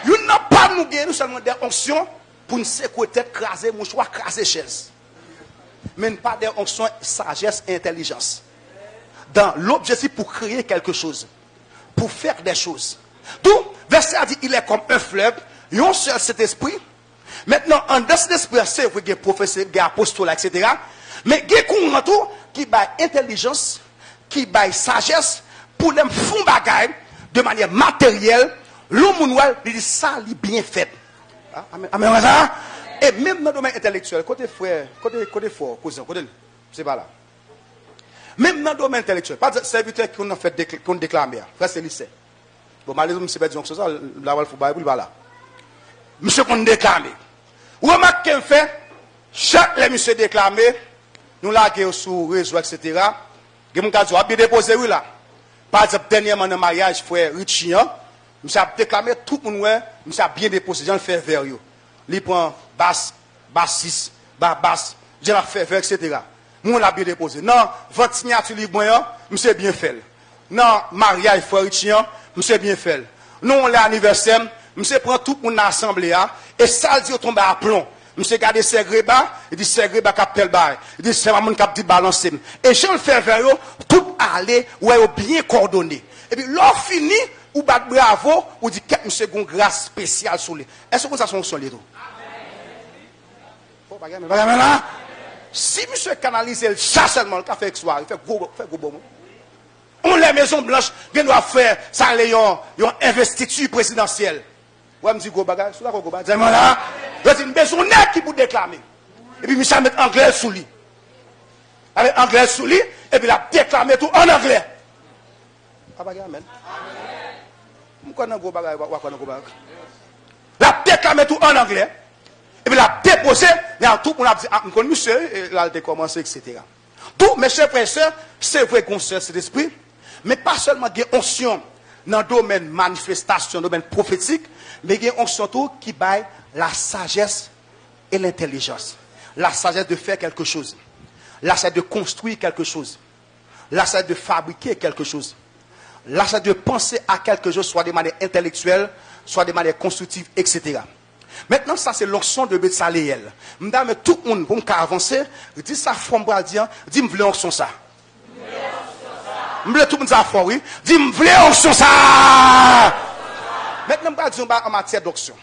Vous n'avez pas nous gagner seulement des onctions pour nous sécurité, craser mouchoir, craser chaise. Mais pas des onctions sagesse et intelligence. Dans l'objectif pour créer quelque chose, pour faire des choses. Tout, verset a dit, il est comme un fleuve, il y a un seul cet esprit. Maintenant, en dans cet esprit, c'est vrai qu'il y a professeur, il y a apostole, etc. Mais il y a un courant qui a intelligence, qui a sagesse, pour les faire bagaille de manière matérielle. L'homme il dit ça, il est bien fait. Amen. Et même dans le domaine intellectuel, côté frère, côté fort, cousin, côté, c'est pas là. Même dans le domaine intellectuel, pas de serviteur qu'on a fait qu'on déclame, frère c'est lycée. Bon, malheureusement, monsieur Bédion, c'est ça, la voile faut bailler, il va là. Monsieur qu'on déclame. Remarque qu'il fait, chaque les monsieur déclamé, nous laguons sur réseau, etc. Il y a bien déposé, oui, là. Par exemple, dernièrement, dans le mariage, frère Richian, monsieur a déclamé tout le monde, monsieur a bien déposé, j'en fais vers eux. Il prend basse, basse, basse, j'en fais vers, etc. Moi, on l'a bien déposé. Non, votre signature libre, monsieur bien fait. Non, mariage, frère Richian, monsieur bien fait. Non, l'anniversaire, monsieur prend tout le monde dans l'assemblée, et ça, il dit, tombe à plomb. Monsieur garde ses grébas, il dit ses grébas cap tel bail. Il dit c'est maman qui dit balancer. Et je le fais vers eux, tout aller, ouais, bien coordonné. Et puis, l'on fini, ou bat bravo, ou dit que monsieur gon grâce spéciale sur lui. Est-ce que ça fonctionne les deux? Amen. Si monsieur canalise le chat seulement, le fait soir, il fait gros bon. On les maisons blanches, bien doit faire, ça les ont investiture présidentielle. Ouais, me dit gros bagage, sur la gros bagage. Dis-moi là, c'est une maison nette qui pour déclamer. Et puis, Michel met anglais sous lui. Avec anglais sous lui, et puis il a déclamé tout en anglais. Ah, bagage, amen. Pourquoi non gros bagage, il a déclamé tout en anglais. Et puis il a déposé, dans tout, on a dit, ah, monsieur, et là, il a commencé, etc. Tout, mes chers frères et sœurs, c'est vrai qu'on sait cet esprit, mais pas seulement des onction dans le domaine manifestation, dans le domaine prophétique, mais il y a un surtout qui baille la sagesse et l'intelligence. La sagesse de faire quelque chose. La sagesse de construire quelque chose. La sagesse de fabriquer quelque chose. La sagesse de penser à quelque chose, soit de manière intellectuelle, soit de manière constructive, etc. Maintenant, ça c'est l'onction de Betsaléel. Madame, tout le monde, pour avancer, dit ça, forme dire, dit, me voulez onction ça. Me voulez tout le monde ça fort, oui. Dit, me voulez onction ça. Maintenant, je vais dire en matière d'onction.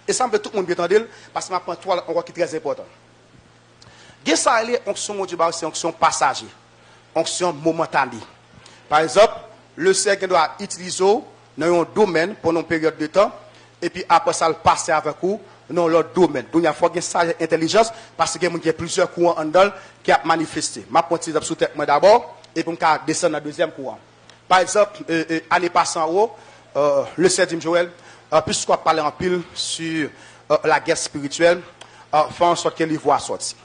Et ça me tout le monde bien entendre, parce que je prends trois encore qui est très important. Il y a onction, c'est onction passager, onction momentanée. Par exemple, le Seigneur doit utiliser dans un domaine pendant une période de temps, et puis après ça, le passer avec vous dans l'autre domaine. Donc, il faut qu'il y ait sagesse et intelligence, parce qu'il y a plusieurs courants en dedans qui ont manifesté. Je vais prendre sous tête d'abord, et puis je vais descendre dans le deuxième courant. Par exemple, année passée en haut, le 7e Joël, puisqu'on parle en pile sur la guerre spirituelle, fait en sorte que les voix sortent.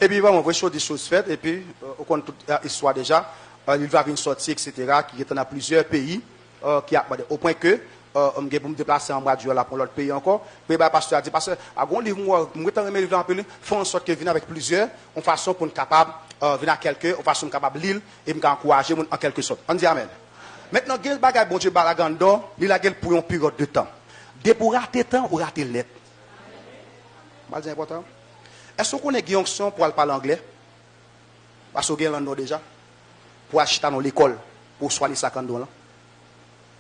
Et puis, on va des choses faites, et puis, on connaît toute l'histoire déjà, il va venir sortir, etc., qui est dans plusieurs pays, au point que, pour me déplacer en bras du là pour l'autre pays encore. Mais le pasteur a dit, pasteur, à un livre, moi, je vais livre en peu, font en sorte que vienne avec plusieurs, en façon pour nous capable, venir à quelqu'un, en façon capable l'île, et me encourager en quelque sorte. On dit amen. Maintenant, quel bagage bon Dieu balagando, il a quel pour une période de temps. Dès pour rater temps ou rater lettre. C'est important. Est-ce qu'on a une onction pour parler anglais? Parce qu'on a un déjà. Pour acheter dans l'école, pour soigner ça quand on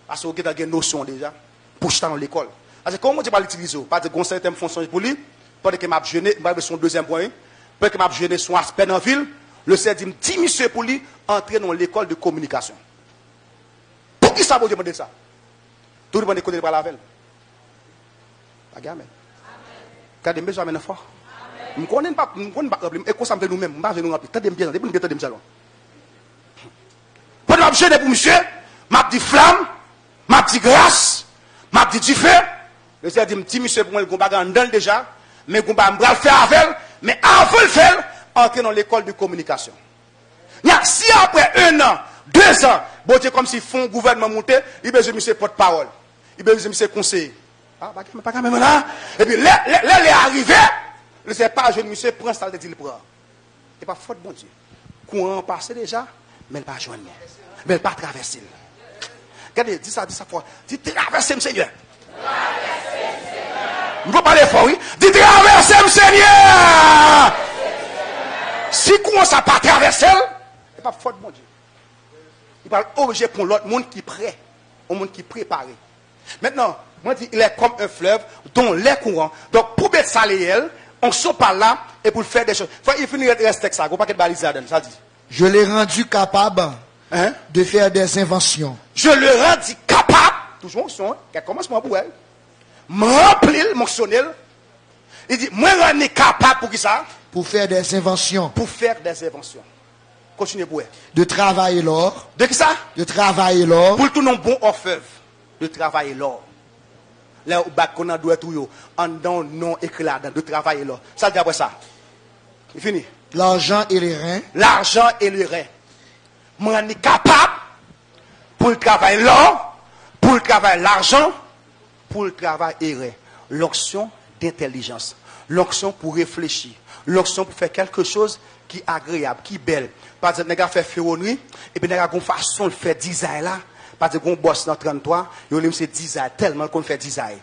parce qu'on a une notion déjà. Pour acheter dans l'école. Parce que comment tu vas l'utiliser? Parce que certaines fonctions pour lui, pendant que m'a jeûné, m'a son deuxième point, pendant que m'a jeûné son aspect dans la ville, le Seigneur dit, petit monsieur pour lui, entrer dans l'école de communication. Pour qui ça vous demander ça? Tout le monde connaît pas la veille. Pas gamin. Regardez, mes amis, fort. Je ne connais pas problème. Et qu'on s'en fait nous-mêmes. Je ne sais pas si bien. Pendant que je pour monsieur, m'a dit flamme, m'a dit grâce, m'a dit du feu. Le Seigneur dit, petit monsieur, pour moi, il va dans déjà, mais il va le faire avec, mais avant le faire, entrer dans l'école de communication. Si après 1 an, 2 ans, bon Dieu, comme s'ils font gouvernement monter, il besoin de monsieur porte-parole, il besoin de monsieur conseiller. Ah, pas quand même là. Et puis, là, il est arrivé, le Seigneur pas jeune monsieur, prend ça, il dit, il prend. Et pas faute, bon Dieu. Courant passé déjà, mais il pas joindre. Mais il pas traverser. Regardez, dis ça fort. Dis traverser, Seigneur. Je vais parler fort, oui. Dis traverser, Seigneur. Si courant ça pas traverser, il pas faute, bon Dieu. Il parle objet pour l'autre monde qui est prêt, au monde qui est préparé. Maintenant, moi je dis, il est comme un fleuve dont les courants. Donc, pour mettre ça, on sort par là et pour faire des choses. Il faut rester avec ça. Il ne faut pas balise ça dit. Je l'ai rendu capable de faire des inventions. Je le rendis capable, toujours son, quel commencement pour elle, me remplir mon sonnel. Il dit, moi je suis capable pour qui ça? Pour faire des inventions. Pour faire des inventions. Continuez pour elle. De travailler l'or. De qui ça? De travailler l'or. Pour tout non bon orfèvre. De travailler l'or. Là, où qu'on a doué tout yo, en dans non écrit là-dedans, de travailler l'or. Ça dit après ça. Il finit. L'argent et les reins. L'argent et les reins. Moi, je suis capable pour le travail l'or, pour le travail l'argent, pour le travail et reins. L'onction d'intelligence. L'onction pour réfléchir. L'onction pour faire quelque chose qui est agréable, qui est belle. Par exemple, nous avons fait ferronnerie, et puis nous avons une façon de faire design là. Parce que nous boss dans 33, nous avons fait design tellement qu'on fait design.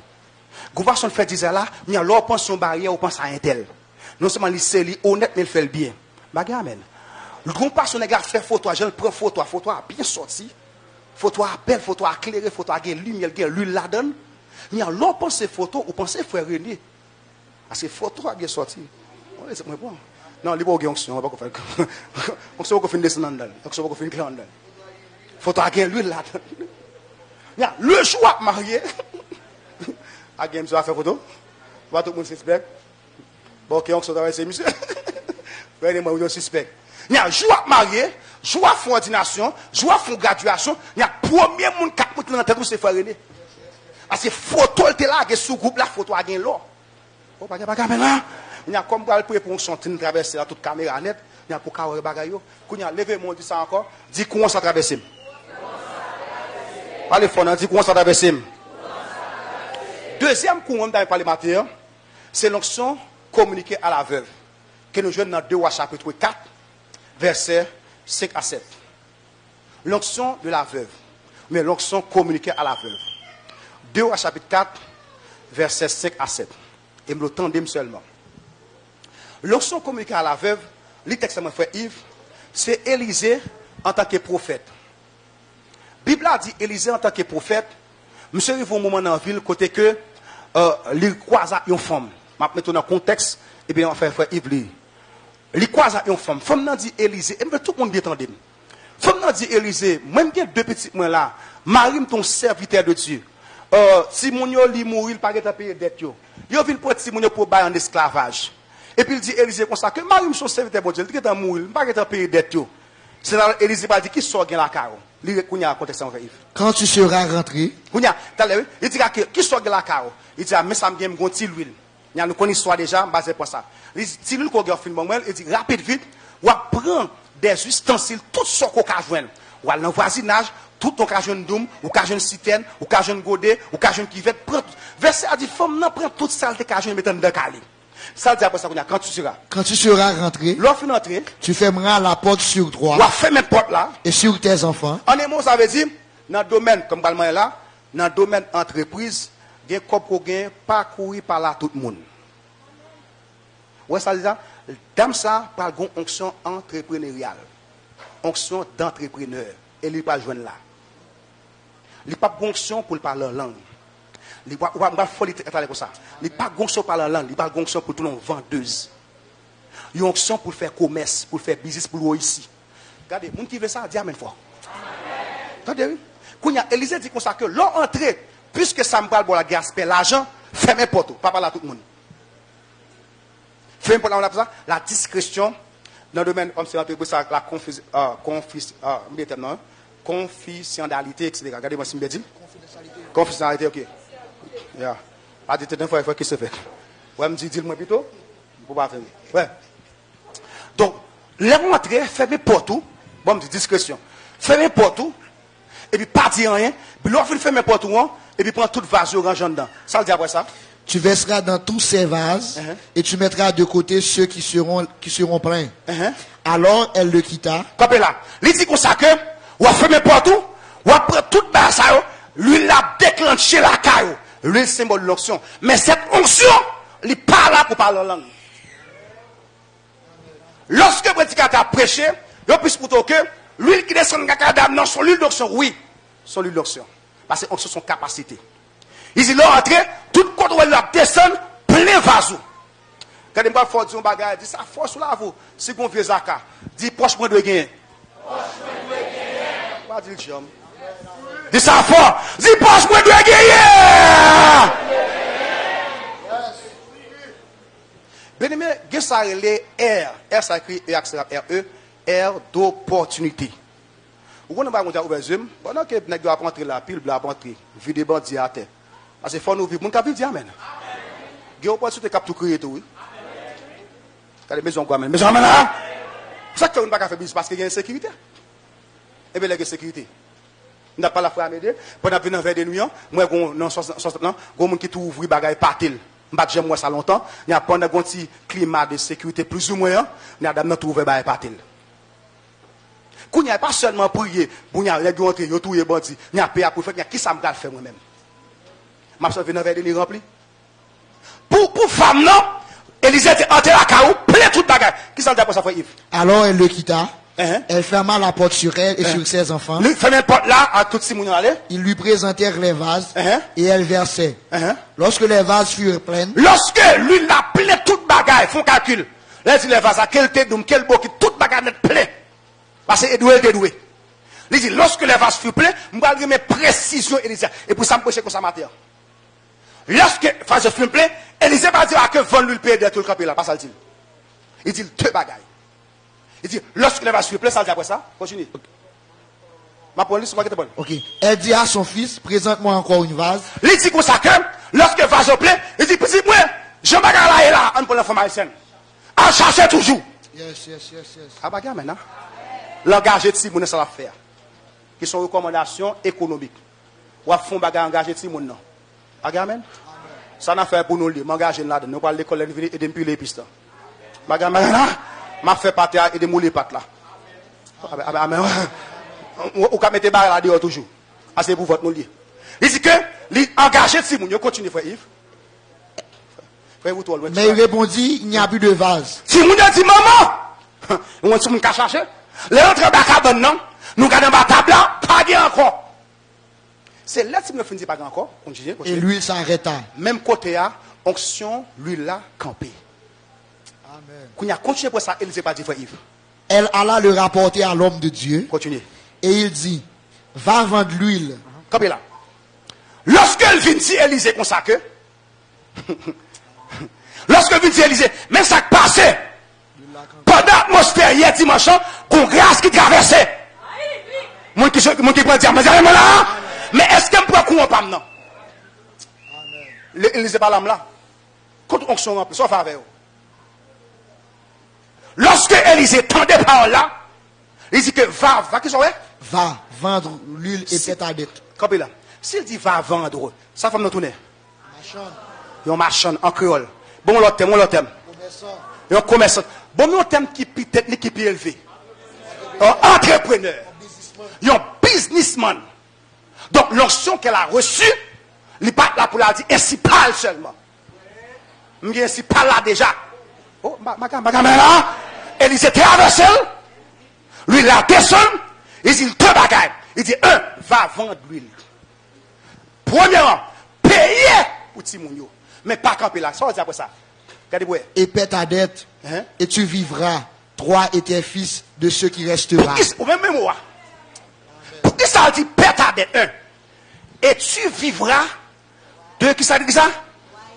Nous avons façon de faire design là, nous avons pensé sur barrière, on pense à un tel. Non seulement c'est honnête, mais il fait le bien. Bagamen. Le grand passion de faire photo, je prends photo bien sorti, photo belle, photo éclairée, photo avec lumière, l'huile là-dedans. Mais alors pensez photo ou pensez frère René. Parce que photo a bien sorti. C'est bon. Non, il n'y a pas de onction, on va pas faire. On va faire descendre dans on va faire clan dans. Photo avec l'huile là-dedans. Le choix marié. A game ça faire photo. Va tout le monde suspect. Bon, qui onction travaille c'est monsieur. Vraiment on suspect. Il y a joie marié, joie fond ordination, joie fond graduation, il y a premier monde qui a dans tête c'est frère René. Parce que photo était là, sous groupe la photo a gagné là. Oh pas là. Il y a comme pour on chante traverser toute caméra net, il y a pour carrer bagaille yo. Quand il y a levé mon dit ça encore, dit comment ça traverser. Parlez fort, dit comment ça traverser. Deuxième courant dans le parlementaire, c'est l'onction communiquée à la veuve que nous jouons dans 2 Rois chapitre 4 versets 5 à 7. L'onction de la veuve, mais l'onction communiquée à la veuve. 2 Rois chapitre 4 versets 5 à 7. Et me le tendez seulement. L'onction communiquée à la veuve, le texte de mon frère Yves, c'est Élisée en tant que prophète. La Bible a dit Élisée en tant que prophète. Monsieur arrive au moment dans la ville, côté que il croise une femme. Je vais mettre dans le contexte, et bien, frère Yves, il croise une femme. Femme n'a dit Élisée, et tout le monde bien entendu. Femme n'a dit Élisée, même bien 2 petits mois là, Marie, ton serviteur de Dieu. Si mon yo li mourir, il pas de payer dette yo. Yo vinn pour si mon yo pour bailler en esclavage. Et puis il dit Élisée comme ça que Marie son serviteur de Dieu, il est mourir, il pas de payer dette yo. C'est là Élisée va dire qui sort gain la caro. Li kounya contexte en Yves. Quand tu seras rentré, kounya, il dit qui sort gain la caro. Il dit mais ça me gagne gon ti l'huile. Il y a nous connaît histoire déjà basé pour ça. Il dit ti l'huile ko gars fin bon il dit rapide vite, ou prend des ustensiles tout ce qu'on a joindre. Ou dans voisinage Tout ton cas jeune doum, ou cas jeune citerne, ou cas jeune godet, ou cas jeune kivette, prend verset a dit femme non prend toute saleté cas jeune mettant dans calé. Ça dit après ça quand tu seras. Quand tu seras rentré, L'offre d'entrée, tu fermeras la porte sur toi ou fermer porte là. et sur tes enfants. En un mot ça veut dire dans le domaine comme parlement là, dans le domaine entreprise, gen kop ko gen pas courir par là tout le monde. Ouais ça dit ça, dame ça par gon onction entrepreneuriale. Onction d'entrepreneur et lui pas joindre là. Il pas onction pour parler en langue. Il pas folie comme ça. Il pas onction pour parler en langue, il pas onction pour tout le monde vendeuse. Il onction pour faire commerce, pour faire business pour ici. Regardez, moun qui veut ça dit amen fort. Attendez, quand Élisée dit comme ça que l'entrée, puisque ça me parle pour la gaspiller l'argent, fermez porte, pas parler à tout le monde. Fermez porte là on a ça, la discrétion dans le domaine comme c'est la confidentialité, etc. Regardez-moi si je dis. Confidentialité, ok. Yeah. Pas de temps, il faut qu'il se fait. Ouais, me dis-le moi plutôt. Pour pas faire. Ouais. Donc, les rentrées, fermez porte, bon, me dit discrétion. Fermez porte, et puis pas dire rien, puis l'on fait fermer porte, et puis prend toute vase orange dedans. Ça le dit après ça? Tu verseras dans tous ces vases et tu mettras de côté ceux qui seront pleins. Alors elle le quitta. Comme là, il dit comme ça que, ou a fermé porte, ou a pris toute base, lui l'a déclenché la caille. Lui le symbole de l'onction. Mais cette onction, il n'est pas là pour parler en langue. Lorsque le prédicateur a prêché, il a plus plutôt que l'huile qui descend dans la dame, non, son l'huile d'onction, oui, son l'huile d'onction. Parce que onction son capacité. Il dit, là, entré, tout côté où elle descend, plein vaso. Quand il m'a fait dire un bagage, il dit, ça force là, vous, si vous vieux Zaka, dit, proche moi de gagner. Pas dit le chum. Dis ça fort, dis proche moi de gagner. Bien aimé, il ça les R ça écrit R d'opportunité. Vous connaissez pas comment ouvert Zoom, pendant que nèg a rentrer la pile bla rentrer, vide bandi à terre. Parce que faut nous vivre, mon cap dire amen. Il opportunité cap tout créer tout. Quand maison quoi amen. Maison amen là. Ça que on pas faire business parce qu'il y a insécurité. Et bien la sécurité. On n'a pas la foi à m'aider. Pendant venir vers des nuits, moi non 60 ans, gon monde qui tout ouvrir bagaille partil. M'pas j'aime moi ça longtemps, il y a pendant un petit climat de sécurité plus ou moins, il y a dame tout ouvrir bagaille partil. Qu'on n'y a pas seulement prier, pour y a les rentrer, yo touyer bandi, il y a payer pour faire, il y a qui ça me gal faire moi-même. M'a ça venir vers des rempli. Pour femme non, Élisée était entré à Kaou, plein toute bagaille. Qui ça le dit pour ça faire Yves? Alors elle le quitta. Elle ferma la porte sur elle et sur ses enfants. Lui ferme la porte là, à tout Simon allait. Ils lui présentèrent les vases et elle versait. Lorsque les vases furent pleins. Lorsque lui l'a plein toute bagaille, font calcul. Là, il dit les vases à quel tête, quel beau qui toute bagaille net plein. Parce que Edoué est doué. Il dit lorsque les vases furent pleins, je vais remettre précision Élisée. Et pour ça, je prêcher comme ça matin. Lorsque les vases furent pleins, Élisée va dire à que vendre lui payer de tout le campé là. Pas ça le dit. Il dit deux bagailles. Il dit, lorsque les vases furent pleins, ça dit après ça, continue. Ma police, c'est quoi. Ok. Elle dit à son fils, présente-moi encore une vase. Il dit comme ça que, lorsque le vase est plein, il dit, petit moi, je me bagarre là et là, on peut l'informer haïtienne. En chercher toujours. Yes. Ah, bagarre maintenant. L'engagé de Simon, ça va faire. Qui sont recommandations économiques. Ou à fond bagarre engagé de Simon, non. Bagarre, amen. Ça n'a fait pour nous, m'engager là-dedans. Nous parlons de l'école et de les pistes. Bagarre, maintenant. M'a fait pâté et de mouler pâte là. Amen. Ou ka mette barre là dehors toujours. C'est pour votre nous lier. Il dit que l'engagé de Simon, il continue frère Yves. Mais il répondit, il n'y a plus de vase. Simon a dit maman, on Simon ka chercher. Les autres baka non, nous gardons ba table là, pas bien encore. C'est là Simon finit pas encore, continue. Et l'huile s'arrêta. Même côté à onction, l'huile là campé. Quand il a continué pour ça, Élisée pas dit frère Yves. Elle alla le rapporter à l'homme de Dieu. Continue. Et il dit, va vendre l'huile. Comme là. Lorsqu'elle vient dire Élisée comme ça que, lorsqu'elle vient dire Élisée, même ça qui passait, pendant l'atmosphère hier dimanche, qu'on grâce qui traversait. Moi qui prend dire, mais là, mais est-ce qu'elle peut courir pas maintenant? Élisée pas l'âme là. Quand on s'en remplit, sauf avec eux. Lorsque Élisée tendait par là, il dit que va, qui sont Va, vendre l'huile et paie ta dette. Campé là. S'il dit va vendre, ça fait nous tourner. Un marchand en créole. Bon, l'autre thème. Un commerçant. Bon, l'autre thème qui est technique, qui est élevé. Un entrepreneur. Un businessman. Donc, l'onction qu'elle a reçue, il n'est pas là pour la dire, ainsi parle seulement. Mais ainsi parle là déjà. Oh, ma caméra, elle dit, c'est traversé. Lui, il a personne. Il dit, deux bagailles. Il dit, va vendre l'huile. Premièrement, payer pour Timounio. Mais pas camper là. Ça veut dire après ça. Regardez-moi. Et paie ta dette. Et tu vivras, toi et tes fils, de ceux qui resteront. Au même moment. Pour qui ça dit paie ta dette? Et tu vivras de qui ça dit ça?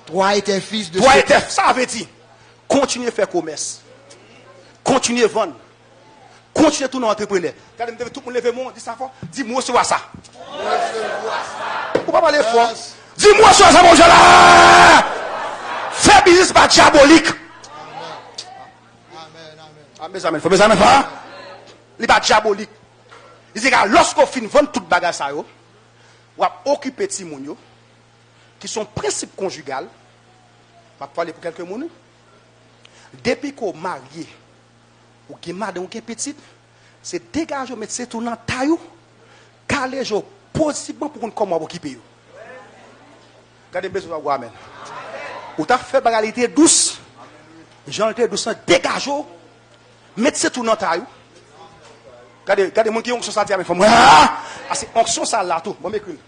Toi et tes fils, de toi ceux et tes fils. Ça veut dire continuez à faire commerce. Continuez à vendre. Continuez tout dans l'entrepreneur. Regardez, tout le monde lève mon, dis ça fort. Dis-moi sur ça. Pourquoi parler fort? Dis-moi sur ça, mon jeune là. Fais business pas diabolique. Amen. Amen. Faut mes amis pas. Il pas diabolique. Il dit que lorsqu'on finit vendre toute bagage ça yo, on va occuper ti moun yo qui sont principes conjugal. On va parler pour quelques moun. Depuis qu'on marié ou qui madame ou qui petite, c'est dégager mettre c'est tout dans taille caler jo possiblement pour qu'on comment occuper yo. Regardez besoin de amen. Ou t'as fait bagalité douce. J'en étais douce dégage mettre c'est tout dans taille. Regardez mon qui onction ça mais moi c'est onction ça là tout. Bon m'écrit.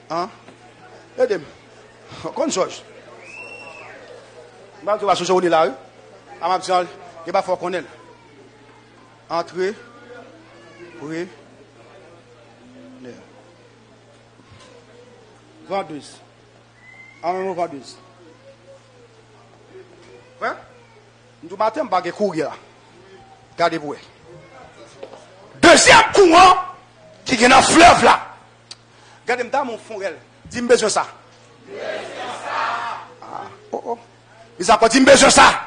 Hein? Aidez-moi. Comme Georges. Je vais chercher au là. Je vais dire, il va falloir qu'on ait. Entrez. Oui. Vendeuse. En vendeuse. Ouais? Nous matin, je vais courir là. Regardez-vous. Deuxième courant qui est dans le fleuve là. Regardez-moi mon fond. Dis-moi besoin ça. Ils ont pas dit besoin ça.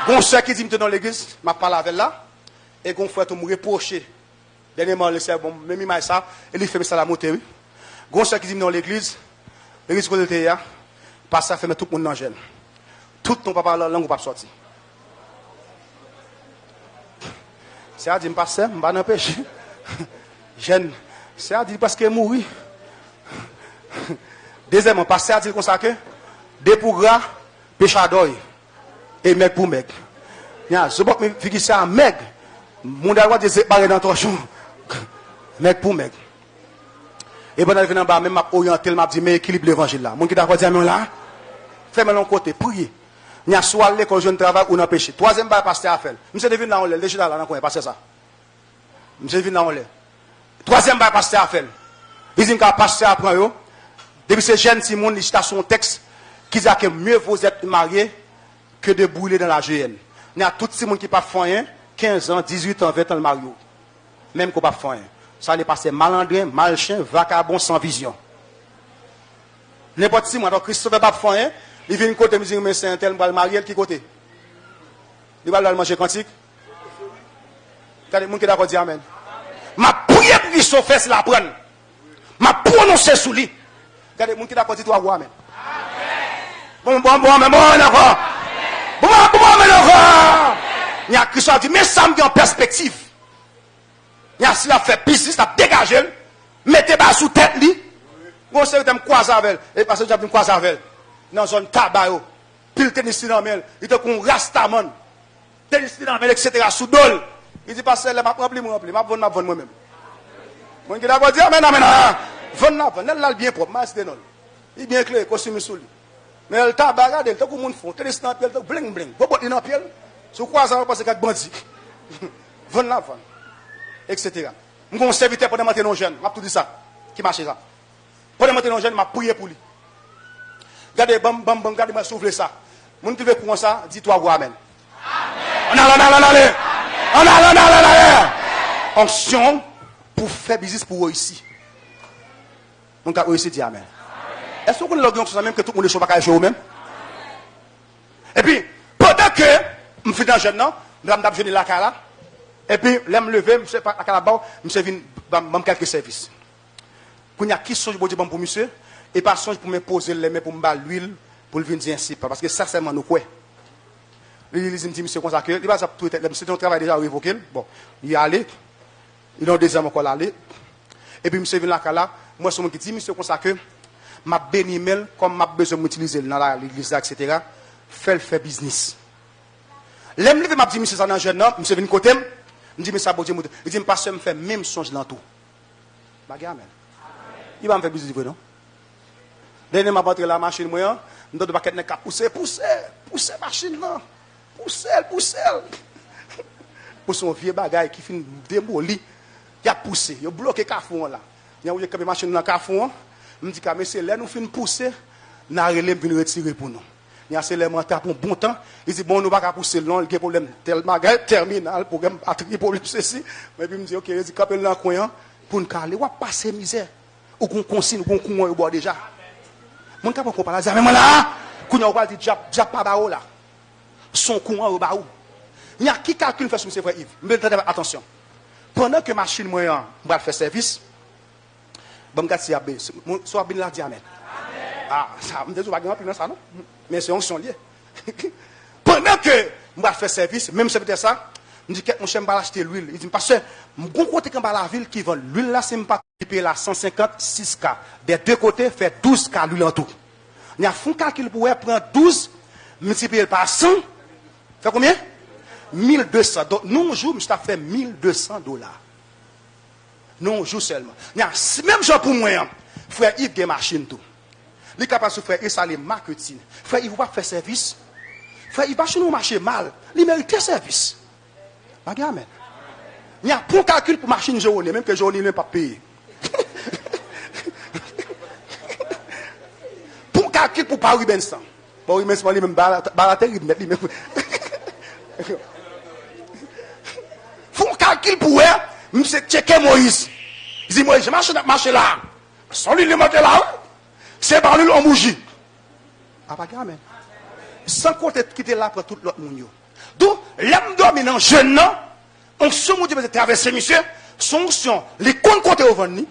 Bon soeur qui dit dans l'église, m'a parlé avec là et gon frère tout me reprocher. Dernièrement le sœur bon même il ça et il fait ça la montée. Gon soeur qui dit dans l'église côté de là, passe ça fait tout le monde dans gêne. Tout ton papa la langue pas sorti. C'est à dire me passer, me pas dans péché. Gêne. C'est à dire parce que mourir. Deuxièmement, passer à dire comme ça que des pour gras péchador et mec pour mec. Ya, je vois me figure ça mec. Mon d'avoir des séparés dans ton champ. Mec pour mec. Et pendant que venant bas même m'a orienté m'a dit mais équilibre l'évangile là. Mon qui d'accord dire mais là fais-moi l'on côté prier. Nya soit l'école jeune travail ou dans péché. Troisième bail pasteur à faire. Monsieur devine là on l'air déjà là on passer ça. Monsieur devine là on l'air. Troisième bail pasteur à faire. Il dit qu'à pasteur apprend yo. Depuis ces jeunes si monde il son texte qui dit que mieux vous êtes mariés que de brûler dans la GN. Il y a tout ces monde qui pas rien 15 ans, 18 ans, 20 ans le mario. Même qu'on pas rien. Ça n'est pas malandrin, malchien, vagabond sans vision. N'importe qui moi donc Christophe pas rien, il vient côté me dire mais c'est un tel va le marier qui côté. Il va le manger quantique. Regardez monde qui d'accord dire amen. Ma prière pour qu'il sauve la prenne. Ma prononcer sous lui. Regardez monde qui d'accord dire toi amen. Bon, d'accord. Bon, d'accord. Il y a Christophe dit, mais ça me dit en perspective. Il y a si la fait business, la dégagé, mettez bas sous tête li. Bon, c'est me croiser avec elle. Et parce que j'ai me croiser avec elle. Dans zone tabac, pile tennis dans mel, il te qu'on rastaman. Tennis dans mel, etc. sous dol. Il dit, parce que m'a rempli, m'a vendre moi-même. Mon qui d'accord dire, mais non, vendre, là, bien propre, il est bien clair, costume sous lui. Mais le tabac, regardez, il te qu'on font, tennis dans pied, bling bling. Bobo dans pied. Sous quoi ça va passer avec bandit. Vendre la vendre. Etc. Je suis un serviteur pour démonter nos jeunes. Je tout dit ça. Qui marche ça. Pour démonter nos jeunes, je prié pour lui. Regardez, regardez, je souffle ça. Mon qui veut pour ça, dis-toi amen. Amen. Onction pour faire business pour eux ici. On a réussi à dire amen. Est-ce que vous avez l'onction même que tout le monde ne soit pas jouer même? Et puis, pendant que Je suis dans jeune, non? Je suis venu là. Et puis, là, je me lever, je suis à la barre, je suis venu dans quelques services. Quand il y a qui songe pour monsieur, et pas songe pour me poser les mains, pour me battre l'huile, pour le venir dire ainsi. Parce que ça, c'est mon quoi. Il me dit, monsieur, comme ça, que c'est un travail déjà révoqué. Bon, il est allé, il a déjà encore allé. Et puis, monsieur vient là, moi, je me dis, monsieur, comme ça, que ma bénimel, comme ma besoin d'utiliser dans l'église, etc., fait business. L'aime lever m'a dit monsieur ça dans jeune homme, monsieur vient côté, me dit mais ça bon Dieu, il dit pasteur me fait même songe dans tout. Bagarre amen. Il va me faire business non. Dernier m'a rentré la machine moi, me donne paquet n'a pousser machine là. Pousser. Pour son vieux bagaille qui fin démoli, il a poussé, il a bloqué carrefour là. Il a que machine dans carrefour, me dit que monsieur là nous fin pousser, n'a relève venir retirer pour nous. Il y a seulement pour un bon temps. Il dit, bon, nous ne pouvons pas pousser long, il y a un problème tellement terminal, problème batterie, problème ceci. Mais puis il me dit, ok, il dit, quand il est dans le coin, pour nous caler, on va passer misère. Ou qu'on consigne, ou qu'on courant au bord déjà. Mon cap, on parle, mais moi là, qu'on a pas dit, déjà pas bao là. Son courant au bao. Il y a qui calcule fait sur M. Frère Yves. Mais attention. Pendant que machine moyen va faire service, bon, regarde si Abé, soit bien la diamètre. Ah, ça me dit, on va ça, non? Mais c'est onction liée. Pendant que je vais faire service, même si c'est ça, je me dis que mon chien va acheter l'huile. Il dit, parce que je côté quand la ville qui vend l'huile là, c'est pas payer la 156K. Des deux côtés, fait 12K l'huile en tout. Il y a un calcul pour prendre 12, multiplier par 100, fait combien? 1200. Donc, nous, un jour, je t'ai fait $1,200. Non, un jour seulement. Il y a même genre pour moi, frère Yves, des machines tout. Il est capable de faire et ça les marketing. Frère, il ne va pas faire service. Frère, il va chez nous marcher mal. Il mérite service. Amen. Il y a pour calcul pour machine journée, même que journée n'est pas payé. Pour calcul pour Paris Benson. Paris Benson, il même barater, il met lui-même. Pour calcul pour eux, monsieur checker Moïse. Il dit, moi, je marche là. Sans lui, il est monté là. C'est par lui, on bougie. Ah, pas amen. Sans compter quitter là pour tout l'autre monde. Donc, l'homme dominant, jeune, on se dit que traverser, monsieur, son son, les comptes compter au venir,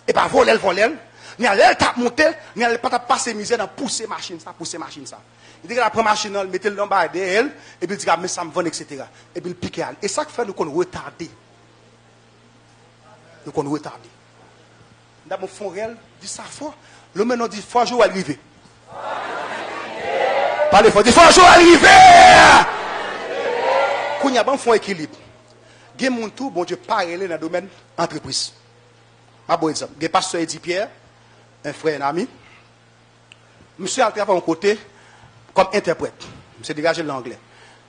et pas voler, ni aller tape monter, ni aller pas passer misère dans pousser machine ça. Il dit que la première machine, il mettait le lombard d'elle, et puis il dit, mais ça me vend, etc. Et puis il pique. Et ça fait nous qu'on retardé. Nous qu'on retardé. Dans mon fond réel, dit ça fort. Le maintenant dit, faut un jour arriver. Parlez fort, dit, faut un jour arriver. Quand il y a un fond équilibre, il y a mon tout, bon Dieu, parler dans le domaine entreprise. Un bon exemple. Il y a pasteur Eddy Pierre, un frère, un ami. Monsieur a travaillé à mon côté comme interprète. Monsieur dégagé l'anglais.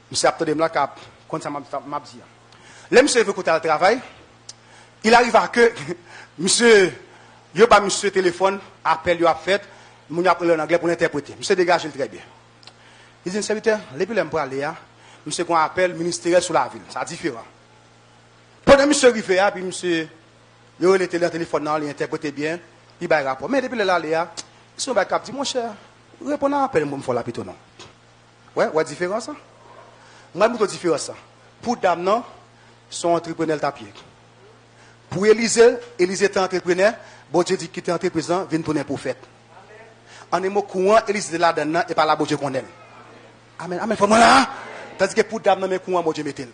Monsieur a obtenu là, quand ça m'a dit. Là, monsieur veut côté le travail. Il arrive à que, monsieur, il pas monsieur téléphone, appel, il a fait, il a appelé en anglais pour l'interpréter. Monsieur dégage très bien. Il dit, serviteur, les plus pour aller, monsieur qu'on appelle ministériel sur la ville. C'est différent. Pendant que monsieur arrive, puis monsieur, il a le téléphone, il interprète bien, il a un rapport. Mais depuis là, il sont cap dit, mon cher, répondez à l'appel, moi, je la plutôt non. Ouais, différence ça? Moi, je différence ça. Pour dame, non, son entrepreneur tapier. Pour Élisée est entrepreneur, bon Dieu dit qu'il est entrepreneur, vient tourner prophète. En un mot courant, Élisée est là-dedans et par là, bon Dieu qu'on aime. Amen, amen, faut-moi là. Tandis que pour dame, non, mais courant, bon Dieu mettez.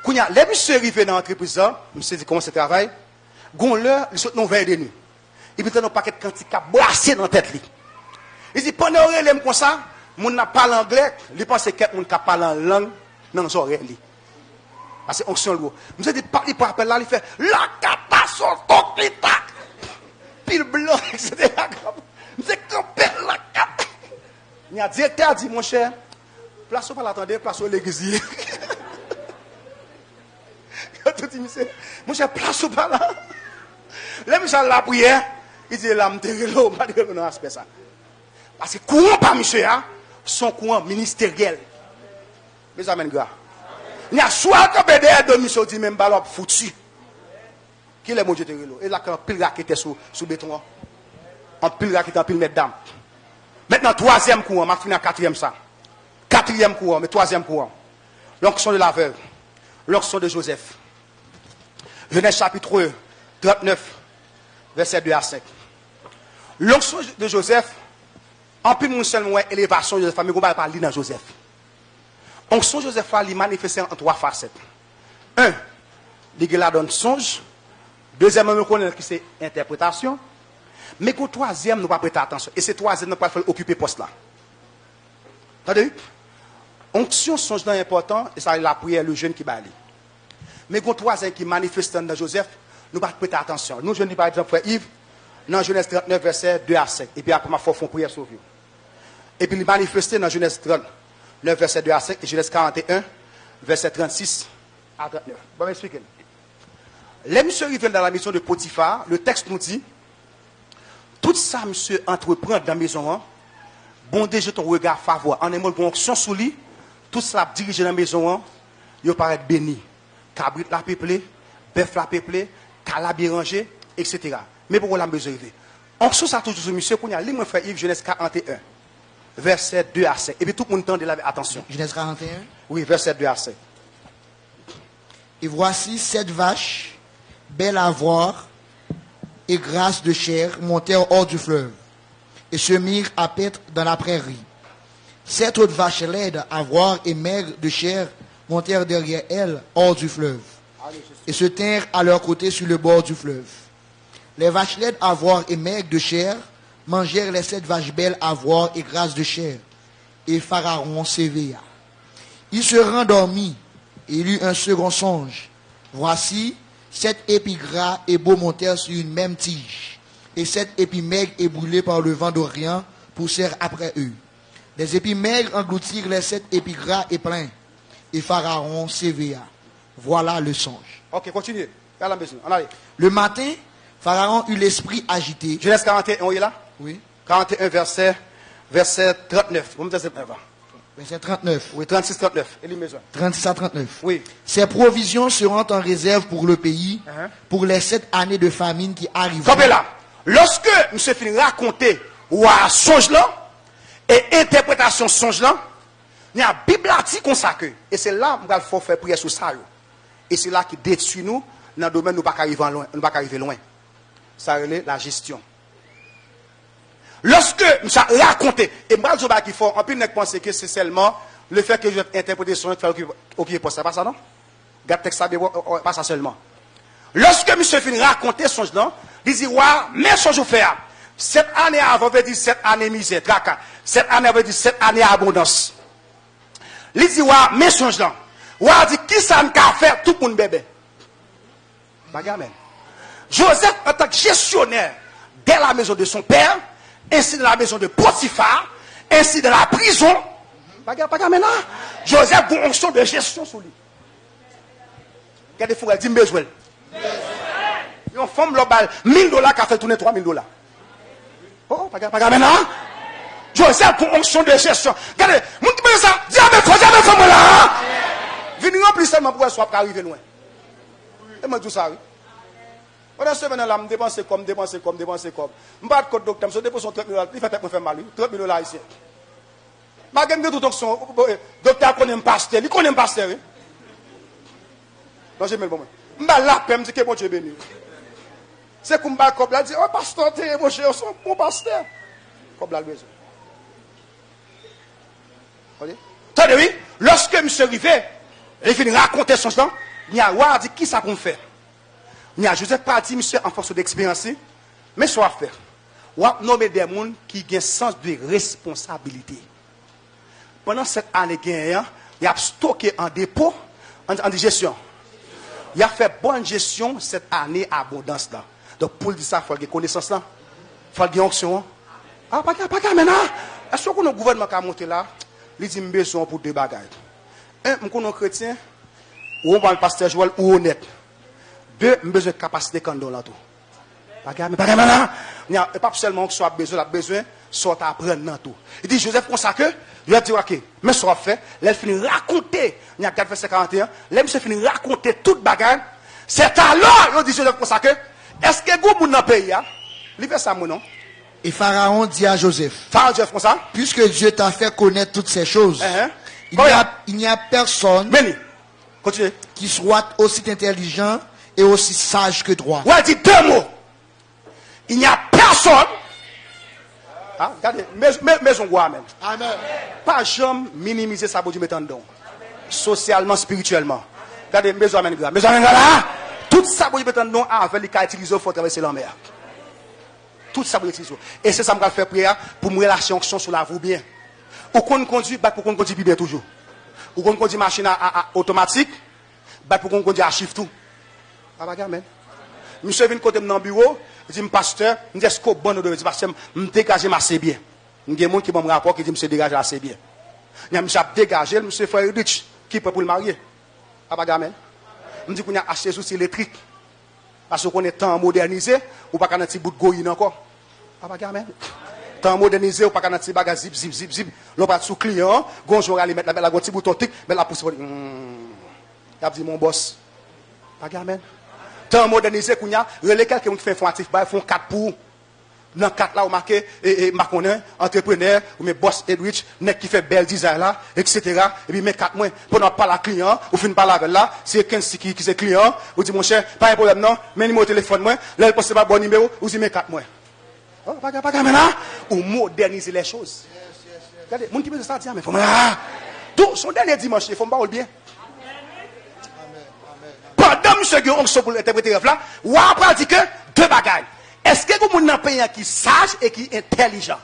Quand il y a les monsieur arrivés dans l'entreprise, monsieur dit comment c'est travail, gonleur, il saute non vers de nuit. Il peut un paquet de quantités brassé dans la tête. Il dit, pendant que je comme ça, mon n'a pas l'anglais, il pense que mon n'a pas la langue dans les oreilles. Parce que onction lourd. Monsieur dit, il pour appel là, il fait la catastrophe, pile blanc, etc. Monsieur campé la catastrophe. Il y a directeur dit, mon cher, place pas l'attendre, place l'église. Tout dit, monsieur, mon cher, place pas là. Là, monsieur, la prière, il dit, là, je l'eau, pas de non aspect ça. Parce que courant pas, monsieur, son courant ministériel. Mes amis, gars. Il y a soit que BDR de monsieur dit, même ballon foutu. Qui est mon Dieu de l'eau? Et là, quand pile raquette sous béton, en pile raquette, en pile mesdames. Maintenant, troisième courant, ma fin à quatrième ça. Quatrième courant, mais troisième courant. L'onction de la veuve. L'onction de Joseph. Genèse chapitre 39, verset 2 à 5. L'onction de Joseph, en plus de seulement élévation de Joseph, mais on va parler dans Joseph. L'onction de Joseph a manifesté en trois facettes. Un, il a donné songe. Deuxièmement, nous connaissons que c'est interprétation. Mais qu'au troisième, nous ne pas prêter attention. Et c'est troisième, nous ne pas faire occuper poste là. Attendez? Onction songe est important, et ça, la prière, le jeune qui va aller. Mais qu'au troisième qui manifeste dans Joseph, nous ne pas prêter attention. Nous, je dis par exemple, frère Yves, dans Genèse 39, verset 2 à 5. Et puis après, ma foi, font prière sur vous. Et puis il manifeste dans Genèse 39, verset 2 à 5, et Genèse 41, verset 36 à 39. Bon, m'expliquer. Les monsieur arrivent dans la maison de Potiphar, le texte nous dit, tout ça, monsieur entreprend dans la maison, hein, bon déjà ton regard favorable, en aimant bon action sous lui, tout ça dirige dans la maison, hein, il paraît béni. Cabrit la peuplé, bœuf la peuplé, calabier rangé, etc. Mais pourquoi la mesure arrivée? On sous ça toujours, monsieur, qu'on y a, lui, mon frère Yves, Genèse 41, verset 2 à 5. Et puis tout le monde tend de la attention. Genèse 41? Oui, verset 2 à 5. Et voici 7 vaches, belles à voir, et grasses de chair, montèrent hors du fleuve, et se mirent à paître dans la prairie. 7 autres vaches laides à voir et maigres de chair montèrent derrière elles hors du fleuve, et se tinrent à leur côté sur le bord du fleuve. Les vaches laides à voir et maigres de chair mangèrent les 7 vaches belles à voir et grasses de chair, et Pharaon s'éveilla. Il se rendormit, et il eut un second songe. Voici, 7 épis gras et beaux montèrent sur une même tige, et 7 épis maigres et brûlés par le vent d'Orient poussèrent après eux. Les épis maigres engloutirent les 7 épis gras et pleins, et Pharaon s'éveilla. Voilà le songe. Ok, continuez. À la maison. On allait. Le matin, Pharaon eut l'esprit agité. Genèse 41, on est là? Oui. 41, verset 39. Vous me dites 39. Verset 39. Oui, 36, 39. Et les maisons. 36 à 39. Oui. Ces provisions seront en réserve pour le pays, pour les 7 années de famine qui arriveront. Comme là, lorsque M. finit raconter ou à songe là, et interprétation songe là, il y a la Bible qui consacre. Et c'est là qu'il faut faire prière sur ça. Et c'est là qui détruit nous, dans le domaine où nous ne pouvons pas arriver loin. Ça relève la gestion. Lorsque nous avons raconté, et moi je dis qu'il faut, en plus de penser que c'est seulement le fait que je vais interpréter son faire occuper pour ça, pas ça non? Garde texte ça, pas ça seulement. Lorsque monsieur finit raconter son nom, il dit, ouais, mais son jour faire. 7 années avant, veut dire 7 années misère, tracas. 7 années veut dire 7 années abondance. Il dit, ouais, mais son nom. Ouais, dit, qui ça n'a qu'à faire tout pour un bébé? Bagamen. Joseph, en tant que gestionnaire de la maison de son père, ainsi dans la maison de Potiphar, ainsi dans la prison, bagamen là, Joseph a une fonction de gestion sur lui. Regardez, il faut dire, besoin. Il y a une femme globale, $1000 qui a fait tourner $3000. Oh, bagamen là. Joseph a une fonction de gestion. Regardez, mon petit peu ça, dis à mes frères, moi là. Venez remplir seulement pour soit arriver loin. Et moi, tout ça, oui. On a ce maintenant là, me dépenser comme. Je ne pas de code docteur, je dépose $30,000, il fait peut-être me faire mal, $30,000 ici. Je ne sais pas son docteur connaît un pasteur, il connaît un pasteur. Non, j'ai mis le bon. Je ne sais pas la paix, je dis que bon Dieu béni. C'est comme je comme là, dit, oh pasteur, tu es mon pasteur. Comme là, le besoin. Attendez, oui, lorsque M. Rivet, il finit de raconter son temps, il y a dit, qui ça qu'on fait? Il y a Joseph parti, monsieur, en force d'expérience, mais soit faire. Ou nommer des gens qui ont un sens de responsabilité. Pendant cette année, il a stocké en dépôt, en gestion. Il a fait bonne gestion cette année abondance là. Donc pour dire ça, il faut avoir connaissance là. Il faut avoir onction. Ah, pas maintenant. Est-ce que le gouvernement qui a monté là, il dit besoin pour deux bagages. Un, je suis chrétien, ou on pasteur Joël ou honnête. 2, besoin de capacité quand on l'a tout. Pas maintenant. Il n'y a pas seulement que soit besoin, de soit apprendre dans tout. Il dit Joseph comme ça que, il a dit ok, mais ça fait, il finit raconter, il y a 4 verset 41, il finit raconter toute bagarre. C'est alors, il dit Joseph comme ça que, est-ce que vous dans le pays, il fait ça mon nom? Et Pharaon dit à Joseph, Pharaon dit comme ça. puisque Dieu t'a fait connaître toutes ces choses, il n'y a personne Continue. qui soit aussi intelligent et aussi sage que toi. Ouais, dit deux mots. Il n'y a personne. Ah, regardez, mais on voit, amen. Amen. Pas jamais minimiser ça pour Dieu mettre en dedans. Socialement, spirituellement. Regardez, mes amis, là. Tout ça pour Dieu mettre en dedans, avec les cas utilisés, il faut traverser la mer. Tout ça pour utiliser. Et c'est ça que je vais faire prière pour me relâcher l'action sur la voie bien. Ou qu'on conduit, pour qu'on conduit bien toujours. Ou qu'on conduit machine automatique, pour qu'on conduit à chiffre tout. Ah, bah, amen. Monsieur vient côté dans le bureau, il dit, pasteur, il dit, est-ce que bon, il dit, pasteur, je dégage assez bien. Il y a des gens qui m'ont rapport qui dit, monsieur dégage assez bien. Il y a monsieur dégagé, monsieur frère Rich, qui peut pour le marier. Ah, bah, amen. Je dis qu'on a acheté des outils électriques. Parce qu'on est temps modernisé, ou pas qu'un petit bout de goïne encore. Ah, bah, amen. Temps modernisé, ou pas qu'un petit bagage zip, zip, zip, zip. L'on va sous client, gonjour aller mettre la petit bouton tic, mettre la pousse. Il a dit, mon boss. Ah, bah, amen. Tant modernisé qu'on y a, relais quelqu'un qui fait informatif, ils font 4 pour. Dans 4 là, on marque, marconnin, entrepreneur, ou mes boss Edwidge, nek qui fait bel design là, etc. Et puis, mes 4 mois, pendant pas la client, ou fin pas avec là, c'est 15 qui c'est client, ou dit, mon cher, pas un problème non, mais numéro de téléphone, moi, là, il pense pas bon numéro, ou dit, mes 4 mois. Oh, pas maintenant, ou moderniser les choses. Regardez, mon qui peut ça dire, mais faut tout, son dernier dimanche, il faut me parler bien. Pendant monsieur qui ont pour l'interpréter là, ou après dit que deux bagailles. Est-ce que vous avez un pays qui est sage et qui est intelligent?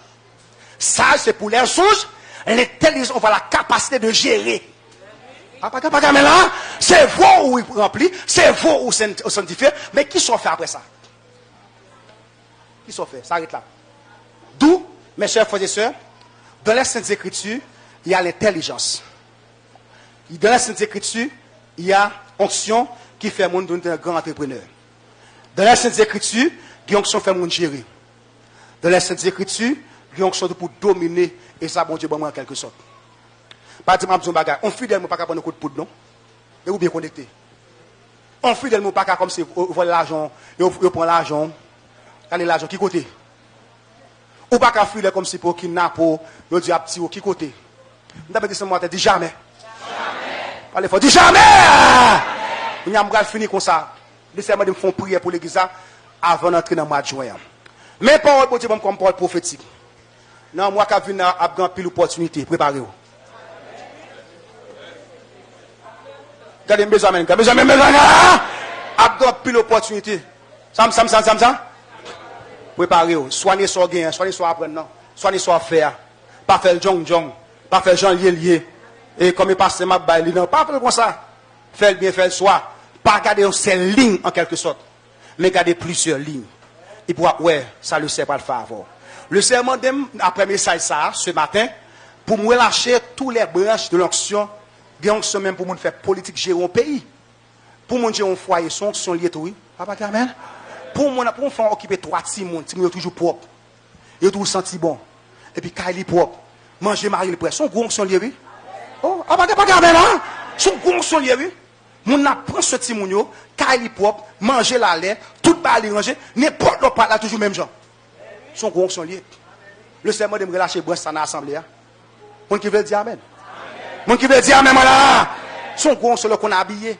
Sage, c'est pour les choses. L'intelligence, on va la capacité de gérer. Mais là, c'est vous où il remplit, c'est vous où c'est sanctifié. Mais qui sont fait après ça? Qui sont fait? Ça arrête là. D'où, mes chers frères et sœurs, dans les Saintes Écritures, il y a l'intelligence. Dans les Saintes Écritures, il y a onction qui fait monde d'un grand entrepreneur. Dans les Saintes Écritures, il y a onction qui fait monde gérer. Dans les Saintes Écritures, il y a onction pour dominer et ça, bon Dieu, bon, en quelque sorte. Pas dire, on fidèle, pas prendre un coup de poudre, non? Et ou bien connecté. On fidèle, pas comme si on voit l'argent, et on prend l'argent. Allez, l'argent, qui côté? Ou pas qu'à fidèle comme si pour kidnapper, on dit à petit, qui côté? On a dit, c'est moi, dit jamais. Allez, il faut dire jamais! On a fini comme ça. Laissez-moi me faire prier pour l'église avant d'entrer dans le mois de juin. Mais parole pour Dieu, comme parole prophétique. Non, moi, qui viens à avoir pile opportunité, préparez-vous. Regardez mes amis, avoir pile opportunité. Ça. Préparez-vous. Soignez son gain, soignez son apprendre, soignez son faire. Pas faire le jong, pas faire Jean lié. Et comme il passe ma baille, non, pas faire comme ça. Faire le bien, faire le soir. Pas garder une seule ligne en quelque sorte, mais garder plusieurs lignes. Il pourra, ouais, ça le sait pas le faire. Le serment après message ça, ce matin, pour me relâcher tous les branches de l'onction, l'onction même pour me faire politique gérer un pays. Pour me gérer un foyer, son lié tout, oui. Papa Carmen. Pour me faire occuper 3 petits monde, ils sont toujours propres. Ils sont toujours senti bon. Et puis, quand il est propre, manger, marier le prêtre, son gros onction lié, oui. Oh, papa Carmen, hein? Son gros onction lié, oui. Mon apprend ce petit mounio, car il est propre, manger la lait, tout pas aller ranger, n'importe quoi là toujours même gens. Son gros sont liés. Le serment de me relâcher brosse ça dans l'assemblée. Mon qui veut dire amen. Mon qui veut dire amen là. Son gros sont là qu'on a habillé.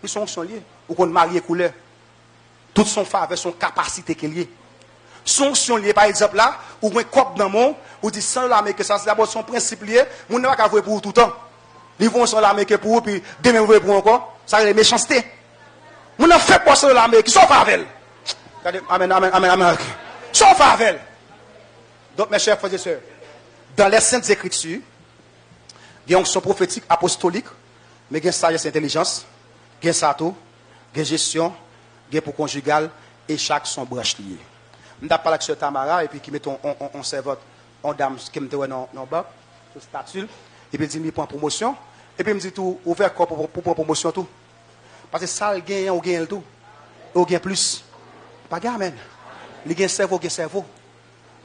Ils sont liés ou qu'on marié couleur. Tout son faveur, son capacité qu'il y sont liés par exemple là, ou un cop dans mon, ou dit sans l'armée que ça c'est d'abord son principe lié, mon n'a pas qu'à voir pour tout le temps. Ils vont sans l'armée que pour eux, puis demain vous pour encore. Ça c'est la méchanceté. Mon n'a fait pas sans l'armée qui sont favel. Amen. Sont favel. Donc mes chers frères et sœurs, dans les Saintes Écritures, il y a une onction prophétique apostolique, mais il y a sagesse et intelligence, il y a sato, il y a gestion, il y a pour conjugal, et chaque son branche liée. Je vais parler avec M. Tamara, et puis qui met on servote, on dame qui me dit dans le bas, sur statue. Et puis il dit, il prend promotion. Et puis il me dit tout, ouvert corps pour prendre promotion tout. Parce que ça, il gagne, on gagne tout. On gagne plus. Pas gagne, amen. Il gagne cerveau,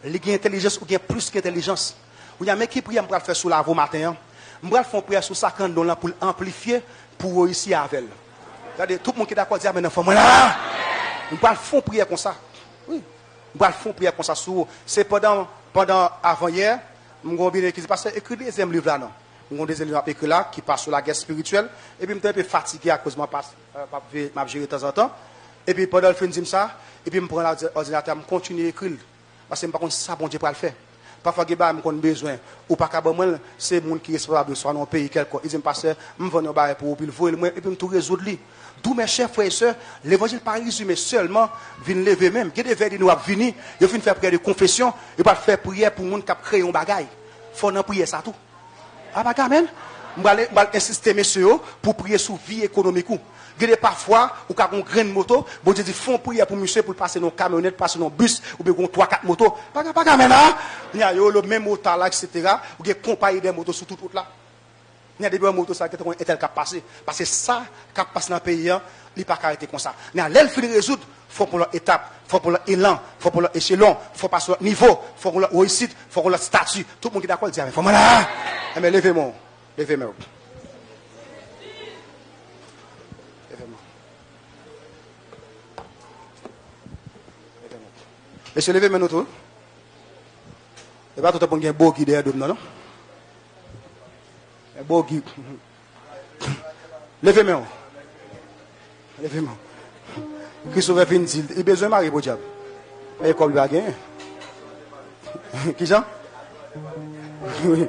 il gagne intelligence, ou gagne plus qu'intelligence. Il y a un mec qui prie, je vais faire sous la voie matin. Je vais faire prière sur 50 $ pour amplifier, pour réussir avec elle. Regardez, tout le monde qui est d'accord dit, amen, faut moi là. Je vais faire prière comme ça. Oui. Je vais faire prière comme ça sur. C'est pendant avant-hier, je vais écrire le deuxième livre là. Non. Je vais deuxième livre écrit là, qui passe sur la guerre spirituelle. Et puis je suis un peu fatigué à cause de ma gérer de temps en temps. Et puis pendant le fin de ça, et puis je prends l'ordinateur, je continue à écrire. Parce que je ne sais pas si ça bon Dieu pour le faire. Parfois, je n'ai besoin. Ou pas qu'à moi, c'est le monde qui est responsable de soi dans le pays. Ils me passent, je vais venir pour puis et puis je tout résoudre. D'où mes chers frères et sœurs, l'évangile pas résumé seulement, vient lever même. Il y a des vers qui nous venir, il faut faire prière de confession, il pas faire prière pour le monde qui a créé un bagage. Il faut en prier ça tout. Ah, bah, amen. Je vais insister, messieurs, pour prier sur la vie économique. Il y a parfois, ou quand on graine moto, bon Dieu dit, font prier pour monsieur pour passer dans camionnette, passer dans bus, ou bien 3-4 motos. Pas amen là. Il y a le même moto là, etc. Ou bien compagnie des motos sur toute route là. Il y a des motos qui sont passées. Parce que ça, qui passe dans le pays, il n'est pas arrêté comme ça. Il y a l'elfe de résoudre, il faut pour leur étape, il faut pour leur élan, il faut pour leur échelon, il faut passer leur niveau, il faut pour leur réussite, il faut pour leur statut. Tout le monde qui est d'accord dit, il faut là. Mais levez-moi. Levez-moi. Et se lever maintenant tout. Et pas tout le monde qui a un beau guide derrière non? Un beau guide. Levez-moi. Levez-moi. Christophe vient dire, il a besoin de marier pour diable. Et comme il a gagné. Qui ça? Oui.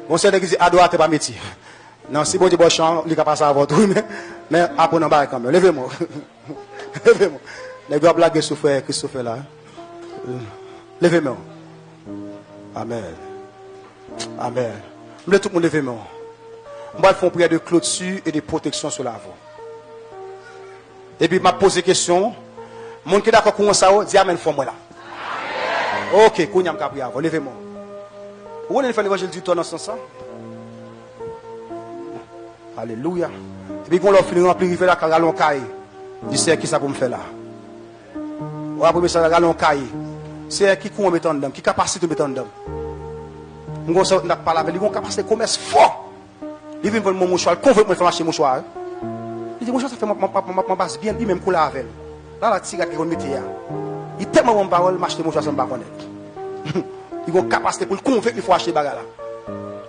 On sait que c'est adorateur pas métier. Non, si bon Dieu bon chant, il est capable de savoir tout. Mais après, on va quand même. Levez-moi. Levez-moi. Les gars blaguent sur frère Christophe là. Levez-moi. Amen. Amen. Je tout le monde levez-moi. On va faire une prière de clôture et de protection sur la voie. Et puis, je vais poser une question. Les gens qui sont d'accord avec ça, disent Amen, fais-moi là. Ok, Kounyam Kabri avant. Levez-moi. Vous voulez faire l'évangile du temps dans ce sens? Alléluia. Et puis, quand on finit remplir, il fait la caralon caille. Il dit, qui ça pour me faire là? On va ça la caralon caille. C'est qui court mettant dedans, qui capacité de mettre dedans. On va parler avec lui, on a capacité de commerce fort. Il vient pour mon mouchoir, il convainc moi de faire marcher mouchoir. Il dit, mouchoir, ça fait ma base bien, lui même pour la avec. Là, la tigre qui va mettre là. Il est tellement bon parole, m'acheter mouchoir sans me connaître. Il a capacité pour le convaincre qu'il faut acheter bagarre là.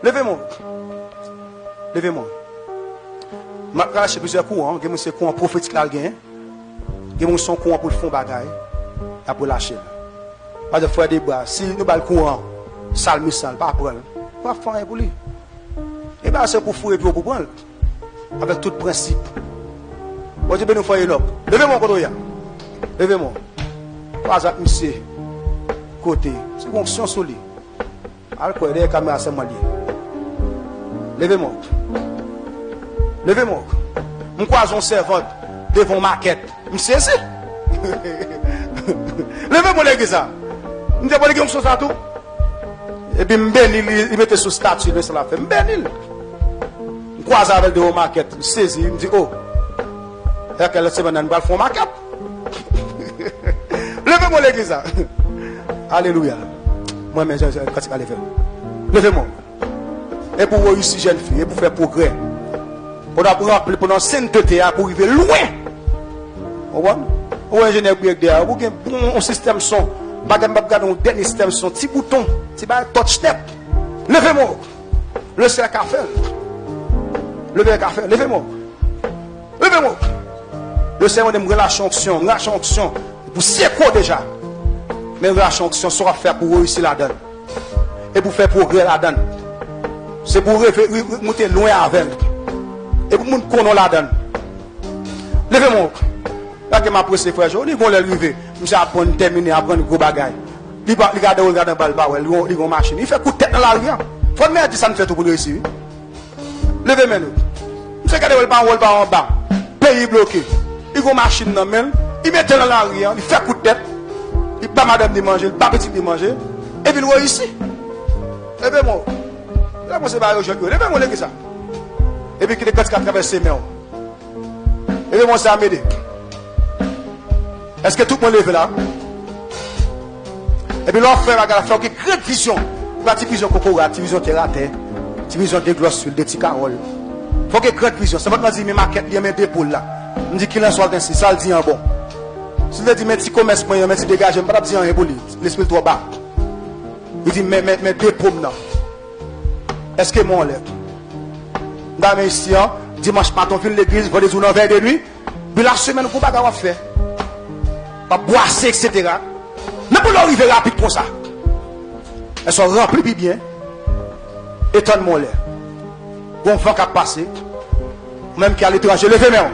Levez-moi. Levez-moi. Je vais lâcher plusieurs courants. Il y a un courant prophétique là. Il y a un courant pour le fond bagaille. Et pour lâcher. Pas de faire des bras. Si nous avons le courant, sale, pas prendre. Pas faire rien pour lui. Et bien c'est pour fouiller pour prendre. Avec tout principe. Bon Dieu, nous faire l'homme. Levez-moi quand il y a. Levez-moi. Pas à monsieur. Côté. C'est une fonction sur lui. Alors quoi, il y a caméra c'est moi lié. Levez-moi. Levez-moi. Je croise un servant devant ma maquette. Je sais ça. Levez-moi les gars. Je dis pas les gars sont ça tout. Et puis il mettait sous statue de cela fait. Je croise avec devant ma maquette. Je saisis, il me dit oh. Et quelle semaine on va faire ma maquette. Levez-moi les gars. Alléluia. Moi-même, je vais aller faire. Levez-moi. Et pour réussir, jeune fille, et pour faire progrès. Pendant 5 de pour arriver loin. Vous voyez? Ou ingénieur derrière, vous avez un système son. Madame Babgade, un dernier système son. Petit bouton, petit touch step. Levez-moi. Le cercle à faire. Levez-moi. Levez-moi. Levez-moi. Le cerveau de relâche onction. Vous savez quoi déjà? Mais relâche onction sera fait pour réussir la donne. Et pour faire progrès la donne. C'est pour monter loin avec. Et pour moun konon la donne. Levez-moi. Là que m'a pressé frère, ils vont les lever. Monsieur apprendre terminer, apprendre gros bagaille. Il regarde balle ba ouais, il vont machine. Il fait coup de tête dans la rue. Faut me dire ça ne fait tout pour réussir. Levez-moi. Monsieur regarde le bas en bas. Pays bloqué. Il vont machine dans main, il met dans la rue, il fait coup de tête. Il pas madame de manger, il pas petit de manger et puis il réussit. Levez-moi. Là moi c'est pas aujourd'hui. Levez-moi les ça. Et puis, qui est quand traverse ses mains. Et puis, moi, c'est à m'aider. Est-ce que tout le monde lève là? Et puis, l'on fait une grande vision. Une petite vision coco, une vision terre à terre, une vision de glossules, de petits caroles. Il faut qu'il y ait une grande vision. C'est maintenant que je dis, mes maquettes, mes épaules là. Je dis qu'il en soit ainsi, ça le dit en bon. Si il dit, mais petit commerce, mais petit dégage, je ne peux pas dire rien pour lui. L'esprit trop bas. Il dit, mais deux pommes, non. Est-ce que mon lève? Dame ici, dimanche matin, on fait l'église, on va des vers de nuit. Puis la semaine, on ne peut pas faire. Pas boisser, etc. Mais pour l'arriver rapide pour ça. Elles sont remplies puis bien. Étonne-moi là. Bon vent qui a passé. Même qui est à l'étranger. Levez-moi.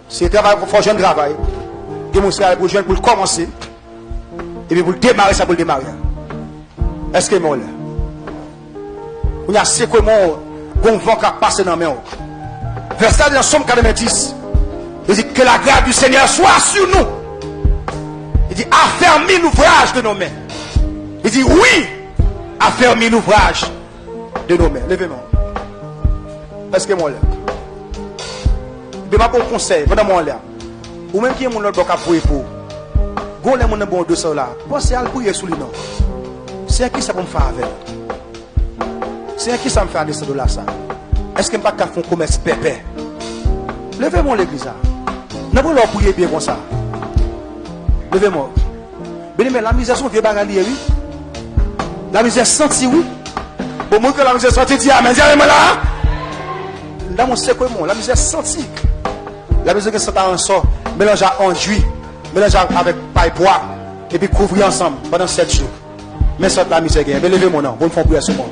Si le travail, il faut jeune travail. Démontrer pour jeune pour commencer. Et puis pour démarrer ça pour le démarrer. Est-ce que moi là? Il y a ce que moi, bon vent qui a passé dans mes mains. Verset dans Somme 90. Il dit que la grâce du Seigneur soit sur nous. Il dit affermis l'ouvrage de nos mains. Il dit oui, affermis l'ouvrage de nos mains. Levez-moi. Est-ce que moi là? Je vais vous conseil, pendant moi là. Ou même qui est mon autre qui a prié pour. Go les mon bon 200 là. Pensez à le prier sous lui non. C'est qui ça va me faire avec? C'est qui ça me fait à $200 ça? Est-ce que je ne peux pas faire un commerce pépé? Levez-moi l'église là. Ne pas leur prier bien comme ça. Levez-moi. Mais la misère sont vieux bagarre oui. La misère senti oui. Pour moi que la misère senti dit amen. Dis amen là. Dans mon secret moi, la misère senti. La misère que ça en sort, mélange à enduit, mélange avec paille bois et puis couvrir ensemble pendant 7 jours. Mais ça la misère gagne. Mais levez-moi non, vous me faites prier sur moi.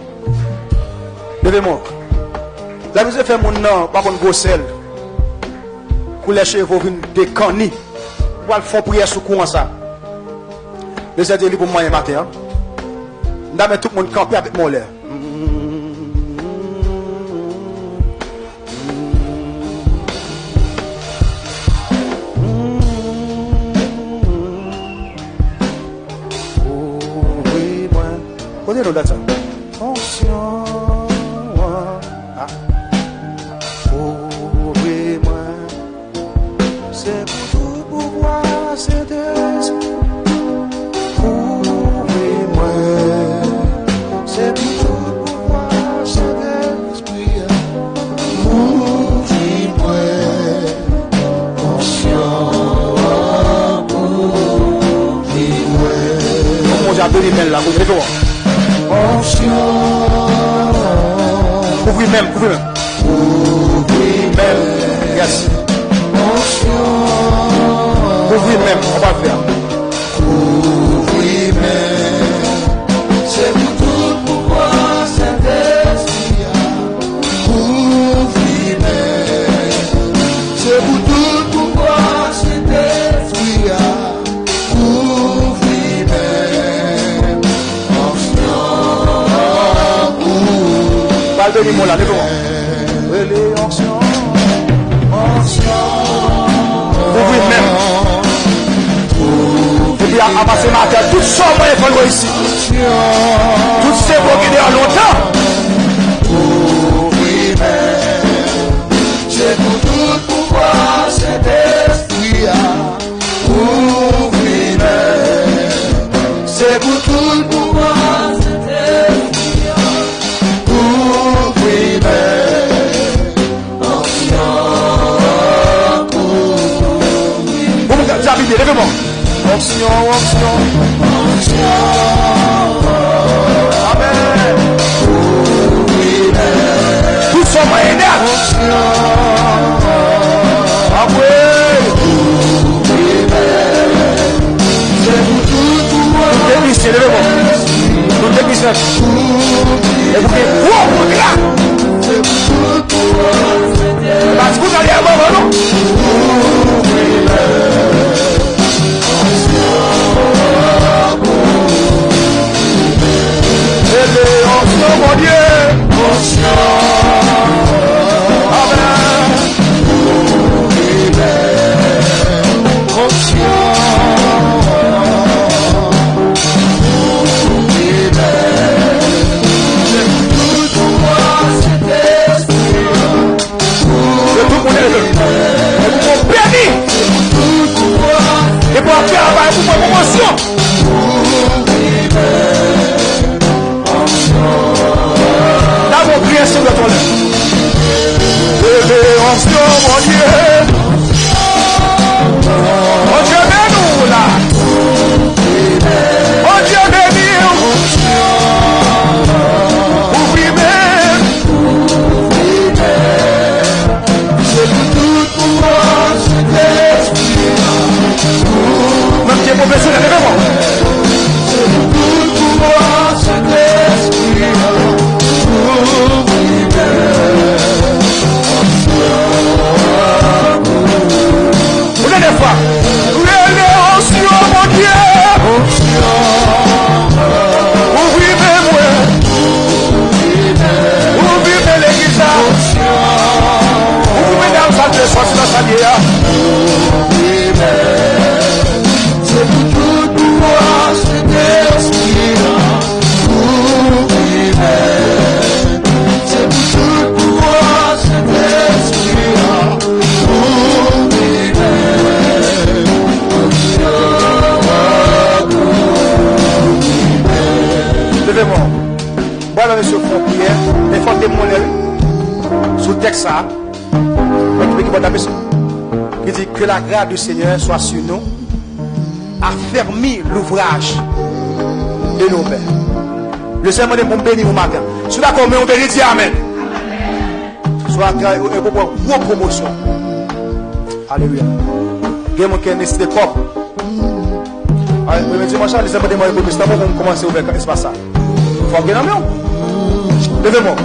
Levez-moi. La misère fait mon nom, pas mon gros sel. Pour les chevaux viennent décanner. Pour le faire prier sur courant ça. Les aides pour moi matin. Nous avons tout le monde camper avec moi là. Connais-nous ça? Ouvre-moi. C'est pour tout pouvoir, c'est ouvre-moi. C'est pour tout pouvoir, Saint-Esprit. Ouvre-moi. Conscient. Ouvre-moi. Comment j'ai appelé l'email là? Ouvrez-toi. Ouvrez-même, ouvrez-même. Ouvrez-même. Yes. Ouvrez-même, on va le faire. Ouvrez-même. C'est pour tout pouvoir, Saint-Esprit. Ouvrez-même. C'est pour tout pouvoir, Saint-Esprit. Ouvrez-même. Donnez-moi là, levez-moi. Ouvrez même. Et puis amasser ma tête. Tout ça, moi, il faut ici. Tout ce qui est en longtemps. Ouvrez même. C'est pour tout pouvoir, cet esprit. Ouvrez même. C'est pour tout pouvoir, cet esprit. Levez-moi. Onction, onction. Amen. Tout ça m'a aidé. Amen. Technicien, levez-moi. Tout technicien. Écoutez. Wow, là. Parce que vous allez avoir un nom. Mon Dieu, Amen. Réléation, mon Dieu. Ouvrez-moi. Ouvrez l'église. Ouvrez dans sa tête, soit dans sa vie. C'est pour tout pouvoir, c'est esprit. C'est pour tout pouvoir, c'est esprit. Levez-moi. Voilà, monsieur, pour prière. Mais il faut témoigner sur le texte. Il dit que la grâce du Seigneur soit sur nous, affermit l'ouvrage de nos pères. Le Seigneur est pour bénir au matin. Si vous êtes d'accord, on bénit, dis Amen. Soit pour une promotion. Alléluia. Il y a un de corps. Mais dis-moi, Charles, les Seigneur demande pour nous commencer à ouvrir l'espace. Il faut que nous levez-moi.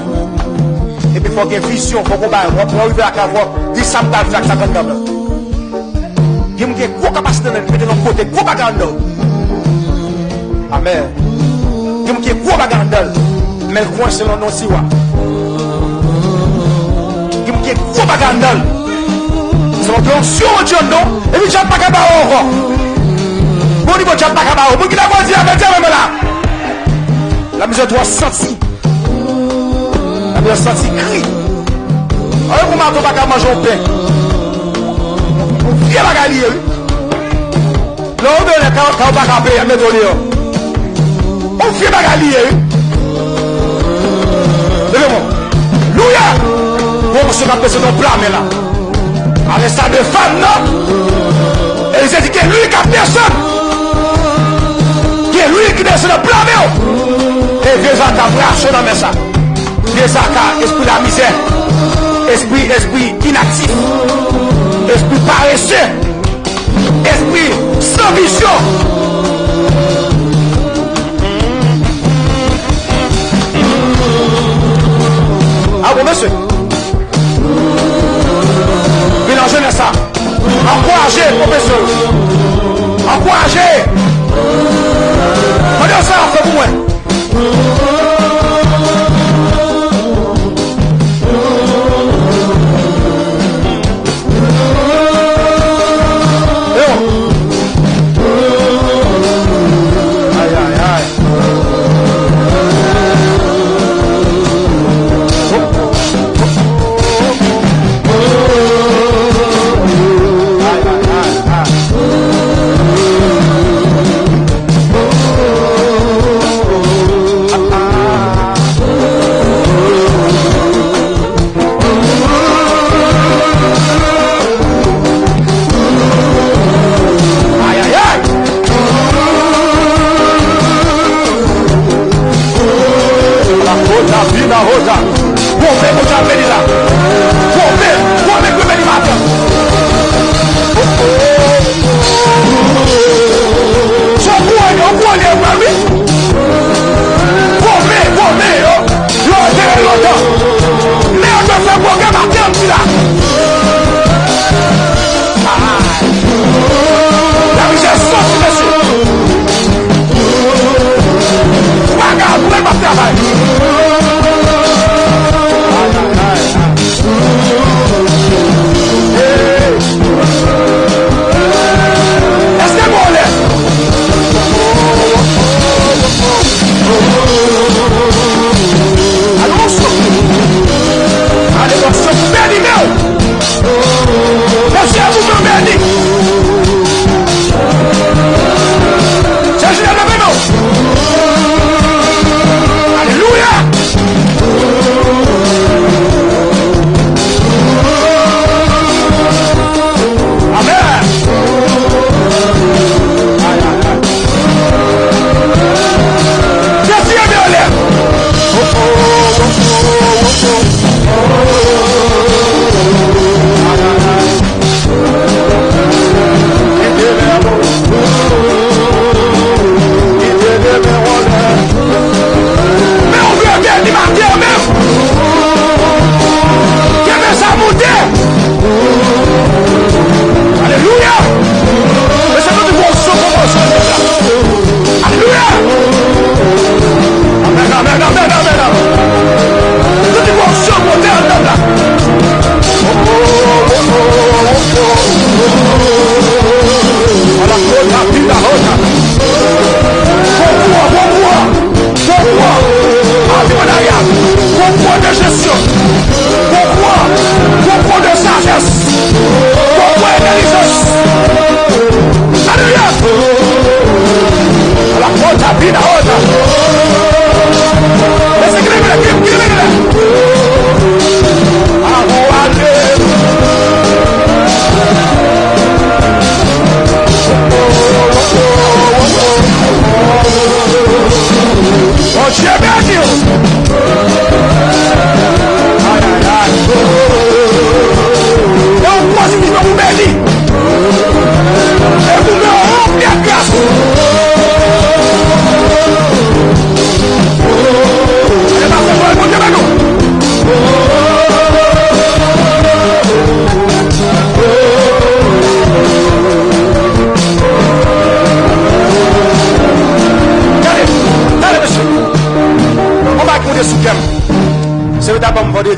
Et puis il faut qu'il y ait une vision, il faut qu'on arrive à avoir 10 centaines de 50 gamins. Il y a une grosse capacité de mettre dans le côté, gros bagandal. Amen. Il y a une gros bagandal, mais le coin c'est l'on aussi. Il y a une gros bagandal. C'est mon plan sur le Dieu, non? Et puis j'aime pas qu'à barre. Bon niveau, j'aime pas qu'à barre. Vous qui l'avez dit, avec Dieu, même là. La musique doit sentir. La musique sentir cri. Alors vous m'avez pas qu'à manger au pain. Viens la galier. Non, on donne quand on va payer, mais donner. On fait la galier. Levez-moi. Louia. Bon, ce qu'on appelle ce nom blâme là. Avec ça de femmes, non? Et ils ont dit que lui qui a personne. Qui est lui qui descend de blâme. Et vieux Zaka, brache dans mes sacs. Vieux Zaka, esprit de la misère. Esprit inactif. Esprit paresseux. Esprit sans vision. Ah bon, monsieur? Mélangez ça. Encouragez, professeur. Encouragez. Regardez ça, fait pour moi.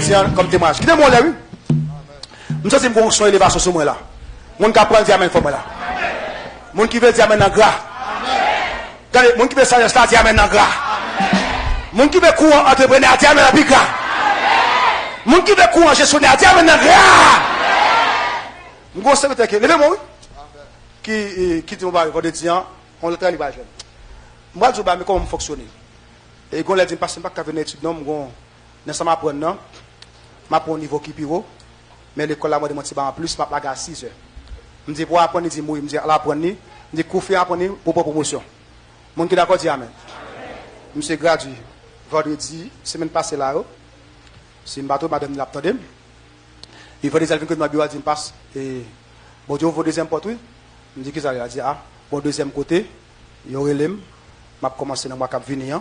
dire comme témoignage. Qui témoigne là, oui? Je me sens que son élévation sur moi là. Mon qui apprend diamant pour moi là. Mon qui veut diamant dans gras. Regardez, mon qui veut ça diamant dans gras. Mon qui veut courant entrepreneur diamant dans big gras. Mon qui veut courant gestionnaire diamant dans gras. Mon secrétaire qui levez-moi oui. Qui dit on va dire on le travail jeune. Moi je vais comment fonctionner. Et quand les dit pas pas venir étude non mon ça m'apprendre non. M'apprendre au niveau qui piro. Mais l'école là moi demande en plus m'a la 6 heures. Me dit pour apprendre dit moi me dit à apprendre me dit confier apprendre pour promotion. Mon qui d'accord dit amen. Monsieur gratuit vendredi semaine passée là. C'est une bateau madame l'attendait. Il faut des alvins que ma bureau dit passe et bon Dieu vous deuxième porte oui. Me dit que ça a dit ah bon deuxième côté il y aurait l'em m'a commencé dans mois cap venir.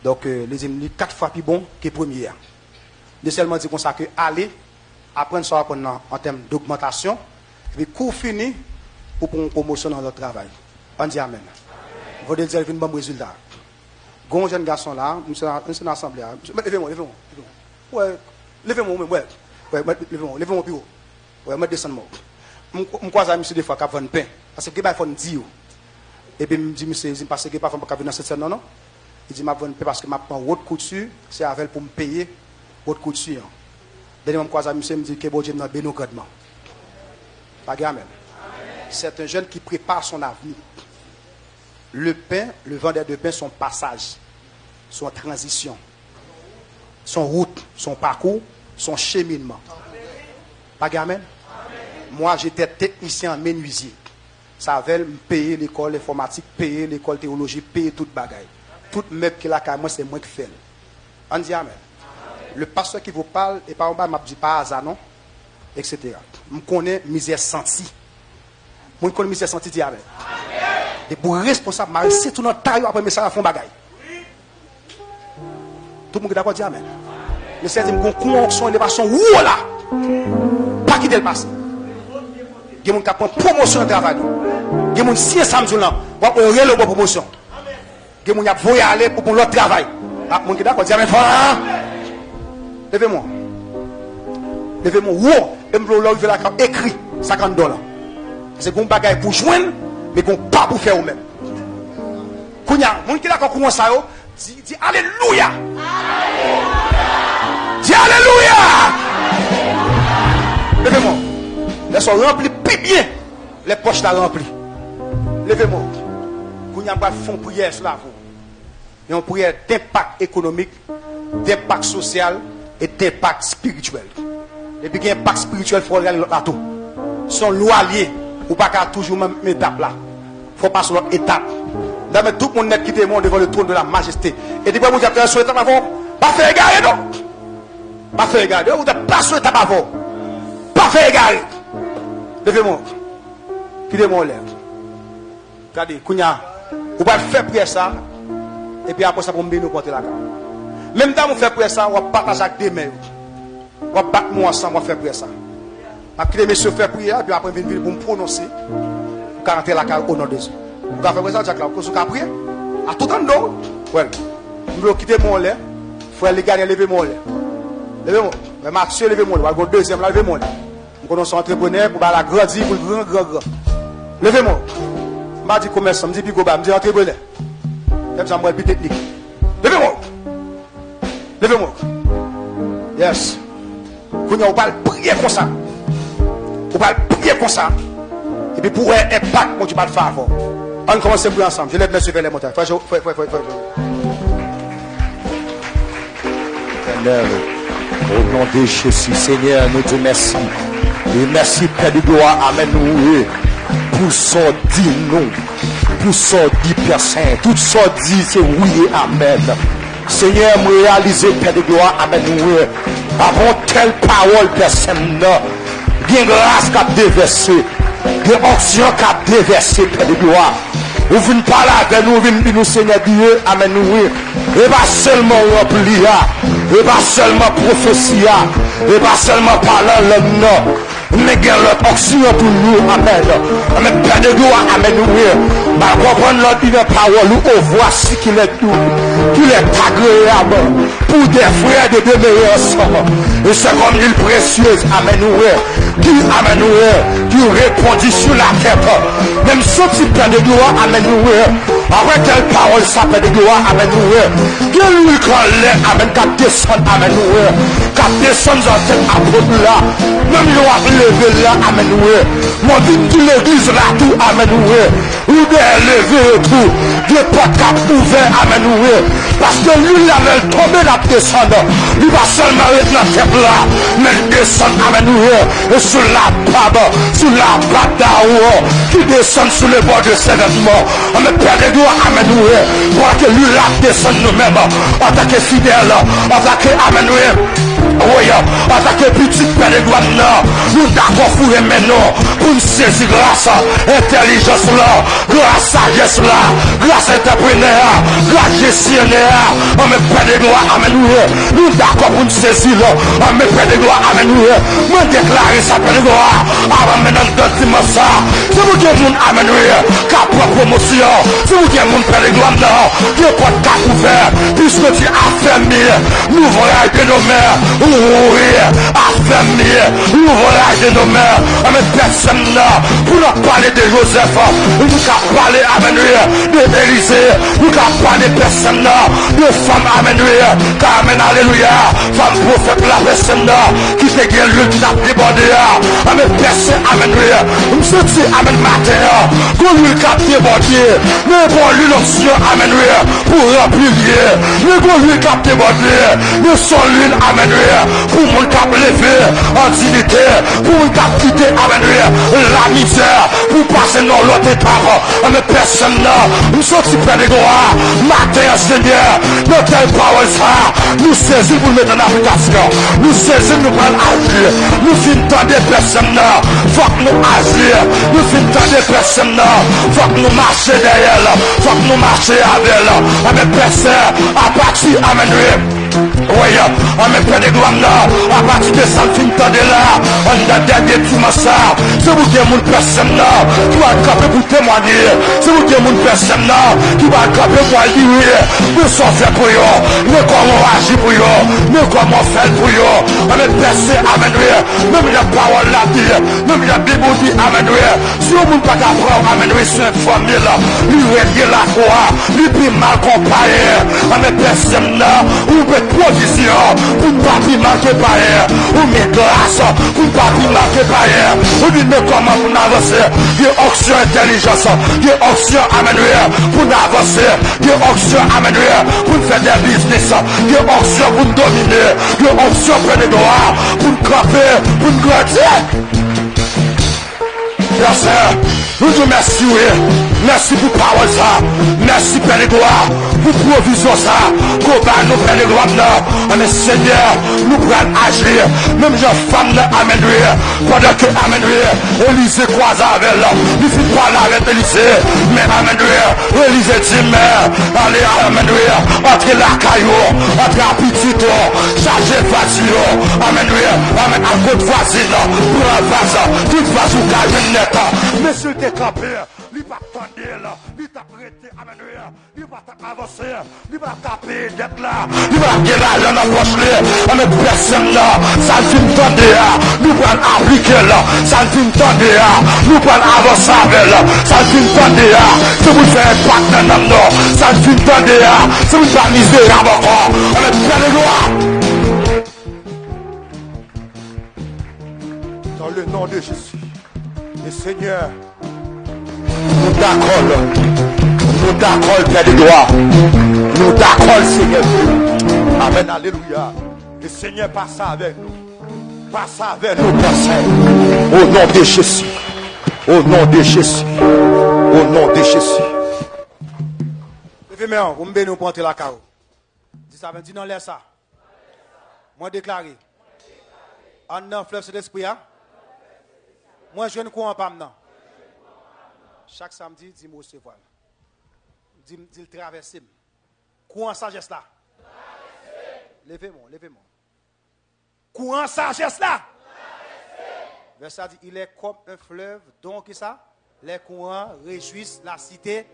Donc les dit 4 fois plus bon que première. De seulement dit comme ça que aller apprendre ça en termes d'augmentation et puis cours fini pour une promotion dans notre travail. On dit amen. Vous devez dire un bon résultat. Gon jeune garçon là, monsieur dans l'assemblée. Levez-moi. Ouais, levez-moi ouais. Ouais, levez-moi plus haut. Ouais, me descendre moi. Me croise monsieur des fois qui vend pain parce que il faut dire. Et puis me dit monsieur, il parce que pas faut venir dans cette non. Il dit m'a vendre pain parce que m'a prend haute couture, c'est avec pour me payer haute couture. Dernièrement me croise monsieur me dit que bon Dieu dans béno grandement. Pas amen. C'est un jeune qui prépare son avenir. Le pain, le vendeur de pain, son passage, son transition, son route, son parcours, son cheminement. Pas amen. Moi, j'étais technicien en menuisier. Ça avait me payer l'école informatique, payer l'école théologie, payer toute bagaille. Tout meuble qui là, moi, c'est moi qui fais. On dit amen. Le pasteur qui vous parle, et par exemple, je ne dis pas hasard, non, etc. Je connais misère sentie. Je connais misère sentie, dit amen. Et pour responsable, c'est tout notre taille après, mais ça va faire bagaille. Tout le monde est d'accord, dit amen. Mais c'est une conjonction, élévation, ouh là, pas quitter le passé. Il y a des gens qui prennent promotion de travail. Il y a des gens qui sont samedi là, pour relève la promotion. Il y a des gens qui vont aller pour l'autre travail. Les gens qui d'accord, dit amen. Levez-moi. Levez-moi. Wow. Et je vais là écrit $50. C'est un bagage pour joindre, mais qu'on pas pour faire eux-mêmes. Kounya, mon qui d'accord comment ça yo, dit alléluia. Dis alléluia. Levez-moi. Laissons remplir plus bien les poches là remplies. Levez-moi. Kounya va faire une prière sur la vous. Et une prière d'impact économique, d'impact social et d'impact spirituel. Et puis qu'il y a un impact spirituel, il faut regarder l'autre tout. Son loi lié, ou pas qu'à toujours même étape là. Il faut passer l'autre étape. D'abord, tout le monde net quitte le monde devant le trône de la majesté. Et depuis, vous avez sur l'étape avant, pas faire égarer, non? Pas faire égarer. Vous n'avez pas sur l'étape avant. Pas faire égarer. Levez-moi. Quittez-moi l'air. Regardez, Kounya, vous pouvez faire prière ça. Et puis après ça, vous me porter la carte. Même temps, vous faites prière ça, on va partager avec des mains. On va battre moi ensemble, on va faire prière ça. Après les messieurs faire prière, puis après venir pour me prononcer, pour rentrer la carte au nom de Dieu. Vous avez fait prière ça, vous avez prié. À tout temps, non? Ouais. Vous voulez quitter mon lait. Frère, les gars, levez mon lait. Levez-moi. Mais Mathieu, levez mon lait. Vous avez deuxième, levez mon lait. Nous connaissons entrepreneur pour la grandir, pour le grand. Levez-moi. Je dis commerçant, je dis picoba, je dis entrepreneur. Je dis plus technique. Levez-moi. Levez-moi. Yes. Vous ne pouvez prier comme ça. Vous pouvez prier comme ça. Et puis pour un impact, moi tu vas le faire. On commence à prier ensemble. Je lève mes yeux vers les montagnes. Au nom de Jésus, Seigneur, nous te merci. Et merci, Père de gloire. Amen. Nous, pour ça, dit non. Pour ça, dit Père Saint. Tout ça, dit c'est oui et amen. Seigneur, me réaliser, Père de gloire. Amen. Nous, avant telle parole, Père Saint, bien grâce qu'a déversé. Bien onction qu'a déversé, Père de gloire. Vous venez parler avec nous, vous venez nous, Seigneur Dieu. Amen. Nous, et pas seulement remplir, et pas seulement prophétie, et pas seulement parler le nom. mais il y a l'autre oxygène pour nous, amen. Amen, Père de gloire, amen, oui. Bah, comprendre l'autre une parole, oh, voici qu'il est doux, qu'il est agréable pour des frères de demeurer ensemble. Et c'est comme l'île précieuse, amen, oui. Qui, amen, oui, qui répondit sur la tête. Même ce type de gloire, amen, oui. Après quelle parole, ça Père de gloire, amen, oui. Que lui, quand l'air, amen, qu'à descendre, amen, oui. Qu'à descendre dans cette apôtre là. Même nous a levé là, amen, oui. Moi, dit toute l'église là, tout, amen, oui. Ou bien levé tout. Dieu pas cap ouvert, amen, oui. Parce que lui, il avait tombé la descendre. Il va seulement être dans cette là. Mais il descend, amen, oui. Et sur la barbe d'Aouo, qui descend sur le bord de ses vêtements. Amen, Père de gloire, amen, oui. Pour que lui, là, descend nous-mêmes. En tant que fidèle, en tant que, amen, oui. Oui, en tant que petit Père de gloire, nous d'accord pour maintenant, pour nous saisir grâce, intelligence là, grâce sagesse là, grâce entrepreneur, grâce gestionnaire, on me Père de gloire, amen, nous d'accord pour nous saisir là, on me Père de gloire, amen, moi déclarer ça Père de gloire, avant maintenant de dimanche, c'est vous qui êtes mon amen, cap promotion, c'est vous qui êtes mon Père de gloire, qui est pas cap ouvert, puisque tu as fermé l'ouvrage de nos mères, ouvrir, affermir l'ouvrage de nos mères, avec personne là, pour nous parler de Joseph, nous avons parlé, amen, de Élisée, nous avons parlé de personne là, de femmes, amen, amen, alléluia, femme prophète, la personne là, qui te guérit, qui t'a débordé, amen, personne, amen, nous sommes dit, amen, matin, qu'on lui a débordé, mais pour lui l'option, amen, pour remplir, mais qu'on lui a débordé, nous sommes l'une, amen, pour mon cap levé en dignité, pour mon cap quitter, amen, la misère, pour passer dans l'autre étape, mais personne là, nous sommes super de gloire, matin, Seigneur, dans telle parole ça, nous saisissons pour mettre en application, nous saisissons, nous prenons agir, nous finissons des personnes là, faut que nous agir, nous finissons des personnes là, faut que nous marchions derrière, faut que nous marchions avec elle, mais personne, à partir, amen, oui, amen, Père de gloire là, à partir de ça, le film de là, on a dernier dimanche ça, c'est vous qui êtes mon personne là, qui va attraper pour témoigner, c'est vous qui êtes mon personne là, qui va attraper pour dire, nous sommes faits pour eux, mais comment on agit pour eux, mais comment on fait pour eux, amen, personne, amen, même la parole là dit, même la Bible dit, amen, si on ne peut pas apprendre, amen, c'est une famille là, lui régler la foi, lui puis mal comparé, amen, personne là, ou provision pour ne pas marquer par air, ou mes grâces pour ne pas marquer par air, ou dit mais comment pour avancer, il y a option intelligence, il y a option amener pour avancer, il y a option amener pour faire des business, il y a option pour dominer, il y a option pour les droits, pour camper, pour grandir. Yes, nous te merci, oui. Merci pour parole ça. Merci Père de gloire pour provision ça. Combat nous Père de gloire là. Mais Seigneur, nous prenons agir. Même jeune femme là, amen. Pendant que amen, Élisée croise avec elle. Il ne fit pas là avec Élisée. Mais amen, Élisée dit, mais allez, amen, entre la caillou, entre la petite, chargez voiture. Amen, amen, à votre voisine, pour la vase, toute vase ou caille net. Mais s'il t'est campé, il va t'attendre là, il t'a prêté, amen, il va t'avancer, il va taper d'être là, il va gagner là, dans la poche là, avec personne là, ça ne finit pas de nous allons appliquer là, ça ne finit pas de nous allons avancer avec là, ça ne finit pas de si vous faites un pacte dans le nord, ça ne finit pas de si vous faites misérable encore, avec plein de gloire. Dans le nom de Jésus. Et Seigneur, nous d'accord, Père de gloire, nous d'accord, Seigneur. Amen, alléluia. Et Seigneur, passe avec nous, passe avec nous, Père Saint, au nom de Jésus, au nom de Jésus, au nom de Jésus. Levez-moi, vous me bénissez pour entrer la carreau. Dis ça, dis non, laisse ça. Moi déclaré, en un fleuve de l'esprit, moi, je ne crois pas maintenant. Chaque samedi, dis-moi recevoir. Dis-le traverser. Courant sagesse là. Levez-moi, levez-moi. Courant sagesse là. Verset dit, il est comme un fleuve, donc ça, les courants réjouissent la cité.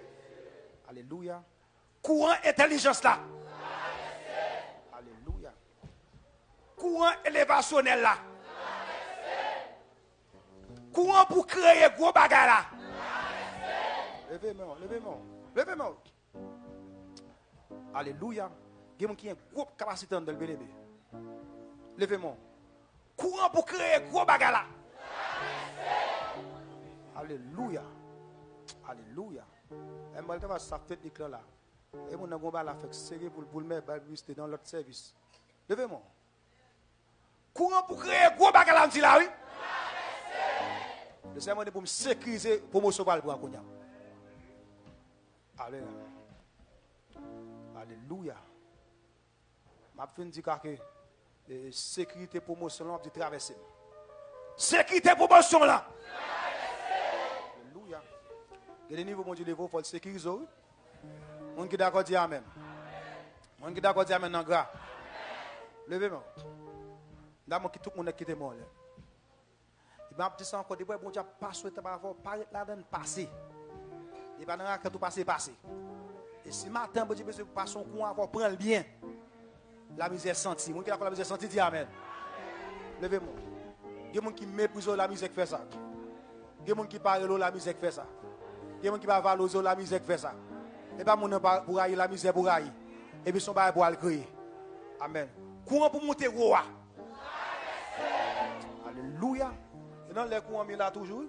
Alléluia. Courant intelligence là. Alléluia. Courant élévationnel là. Courant pour créer gros bagarre là. Levez-moi, levez-moi, levez-moi. Alléluia. Il y a qui a une grosse capacité dans le bébé. Levez-moi. Courant pour créer gros bagarre là. Alléluia. Alléluia. Et moi, je vais ça technique là. Et mon avons la fait serrer pour le mettre dans l'autre service. Levez-moi. Courant pour créer gros bagarre là, oui. Le Seigneur pour me sécuriser pour me sauver pour Akounia. Alléluia. Alléluia. Ma fin dit que sécurité promotion là de traverser. Sécurité promotion là. Alléluia. Il y a des niveaux mon Dieu il faut le sécuriser. On qui d'accord dit amen. On qui d'accord dit amen en gras. Levez-moi. Là moi qui tout le monde quitte moi là. Il m'a dit ça encore des fois bon Dieu pas souhaité pas avoir là dans passé. Il pas dans quand tout passé. Et si matin bon Dieu besoin passer son coin avoir prendre bien. La misère sentie. Moi qui la misère sentie dit amen. Levez-moi. Il y a des gens qui méprisent la musique fait ça. Il y a des gens qui parlent la musique fait ça. Il y a des gens qui valorisent la musique fait ça. Et pas mon pour haïr la misère pour haïr. Et puis son bail pour le créer. Amen. Courant pour monter roi. Alléluia. Et dans les courants là toujours.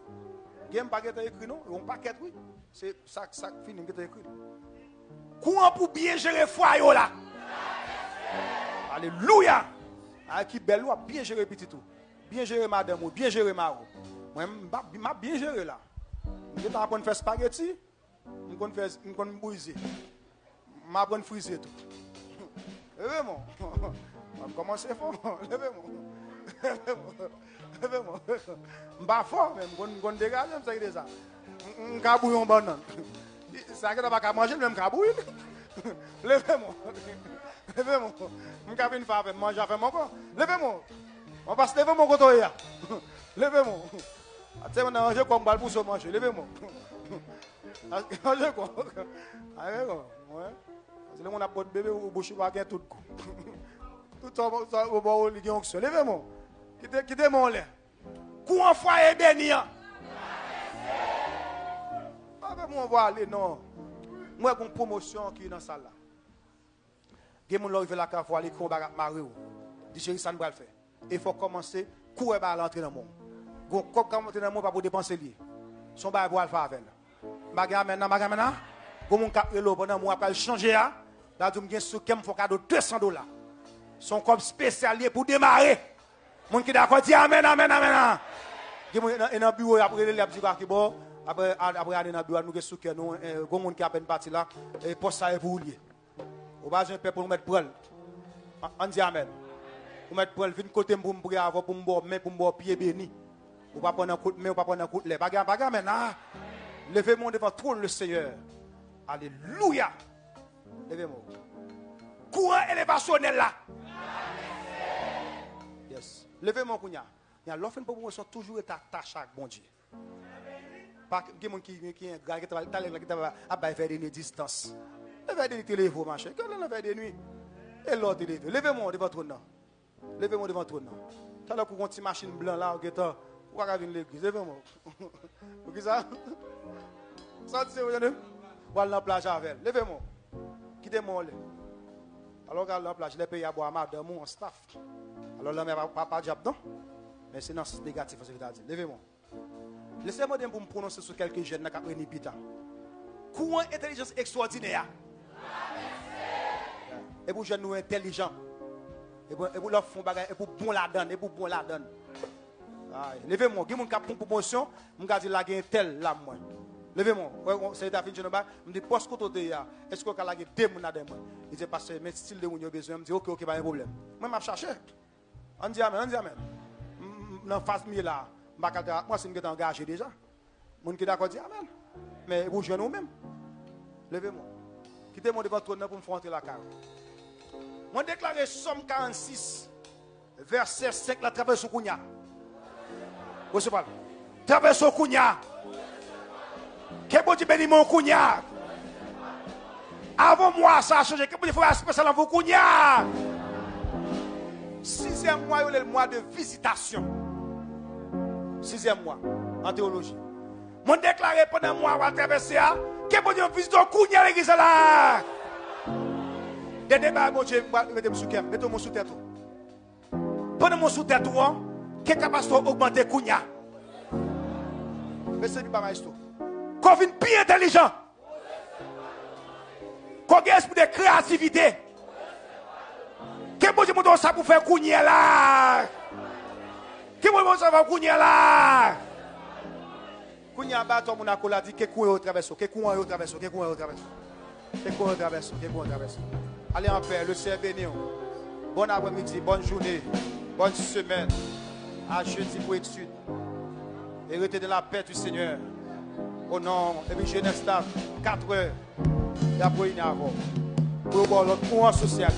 Il y a un paquet écrit non, un paquet oui. C'est ça fini qui est écrit. Courant pour bien gérer foyer là. Alléluia. Ah qui belle ou bien gérer petit tout. Bien gérer madame ou bien gérer maro. Moi m'a bien gérer là. Je t'apprends faire spaghetti, je connais bouiser. M'a apprendre friser tout. Levez-moi. On commence fort. Levez-moi. Levez-moi. M'pas fort même, on connais dégager ça qui ça. On cabouillon banane. Ça que pas manger même cabouille. Levez-moi. Levez-moi. Je vais une femme manger avec mon corps. Levez-moi. On va se lever mon côté là. Levez-moi. Tu sais, on a comme balle pour se manger. Levez-moi. Mangez quoi? Allez, ouais. C'est le monde a pas de bébé ou bouche va tout coup. Tout ça au bord de l'onction. Levez-moi. Quittez mon lait. Courant foyer béni. Pas moi on va aller non. Moi une promotion qui est dans la salle là. Gen moun arrivé la cave pour aller combattre Mario. Dit chéri ça nous va le faire. Il faut commencer courir par l'entrée dans le monde. Gon comme entrer dans le monde pas pour dépenser lié. Son bail pour le faire avec. Maga maintenant. Gon moun cap relo pendant moi après changer là. Là du m'gen sou kem faut cadeau $200. Son comme spécial pour démarrer. Moun qui d'accord dit amen. Gen moun dans bureau après il a dit que bon après aller dans bureau nous gen sou kem nous gon moun qui a peine parti là et poste ça pour lier. Ou pas un peu pour nous mettre prêle. On dit amen. Pour mettre prêle, vinn côté pour me prier avant pour me boire main pour me boire pied béni. Ou pas prendre un coup de main ou pas prendre un coup de lait. Pas amen. Levez-moi devant trône le Seigneur. Alléluia. Levez-moi. Courant élévationnel là. Yes. Levez-moi kounya. Il y a l'offre de promotion toujours est attaché à bon Dieu. Pas quelqu'un qui est gars qui va faire des distances. Levez des téléphone, machin. Quand on levez des nuits, et l'autre levez. Levez-moi devant ton nom. Levez-moi devant ton nom. T'as là pour une petite machine blanche là, ou à venir l'église. Levez-moi. Vous voyez ça? Ça, c'est vous allez voir la plage avec. Levez-moi. Quittez-moi. Alors, quand la plage, les pays à boire madame ou en staff. Alors, là, pas de job, non? Mais c'est non, c'est négatif, c'est ce que tu as dit. Levez-moi. Laissez-moi pour me prononcer sur quelques jeunes qui ont pris pita. Courant intelligence extraordinaire. Et pour jeunes nous intelligents. Et pour leur font bagage et pour bon la donne et pour bon la donne. Levez-moi, qui mon cap pour promotion, me dire la gain tel là moi. Levez-moi. C'est ta fin de me dit poste côté là. Est-ce que la gain deux mon là moi. Il dit parce que mais style de mon besoin, me dit OK pas de problème. Moi m'a chercher. On dit amen. Dans face mi là, moi c'est me engagé déjà. Mon qui d'accord dit amen. Mais vous jeunes vous même. Levez-moi. Quittez-moi devant toi pour me faire entrer la cave. Moi déclaré Somme 46, verset 5, la traverse Kounia. Recevez. Traverse au Kounia. Que bon Dieu bénit mon Kounia. Avant moi, ça a changé. Que bon Dieu faut spécial en vous Kounia. 6e mois, il y a le mois de visitation. 6e mois, en théologie. Mon déclaré pendant un mois, on va traverser. Que bon Dieu visite au Kounia l'église là. Des débats, bon Dieu, mettez-moi sous tête. Pendant mon sous tête, que capacité augmenter Kounia. Mais c'est du pas tout. Qu'on vienne bien intelligent. Qu'on ait esprit de créativité. Que bon Dieu me donne ça pour faire Kounia là. Que bon Dieu ça va Kounia là. Kounia bato mon akola dit que Kounia au traverse, que Kounia au traverse, que Kounia au traverse. Que Kounia au traverse, que Kounia au traverse. Allez en paix, le Seigneur béni. Bon après-midi, bonne journée, bonne semaine. À jeudi pour étude. Et restez dans la paix du Seigneur. Au nom, et puis Genèse 4 heures. Et après, il y a pour l'autre courant social.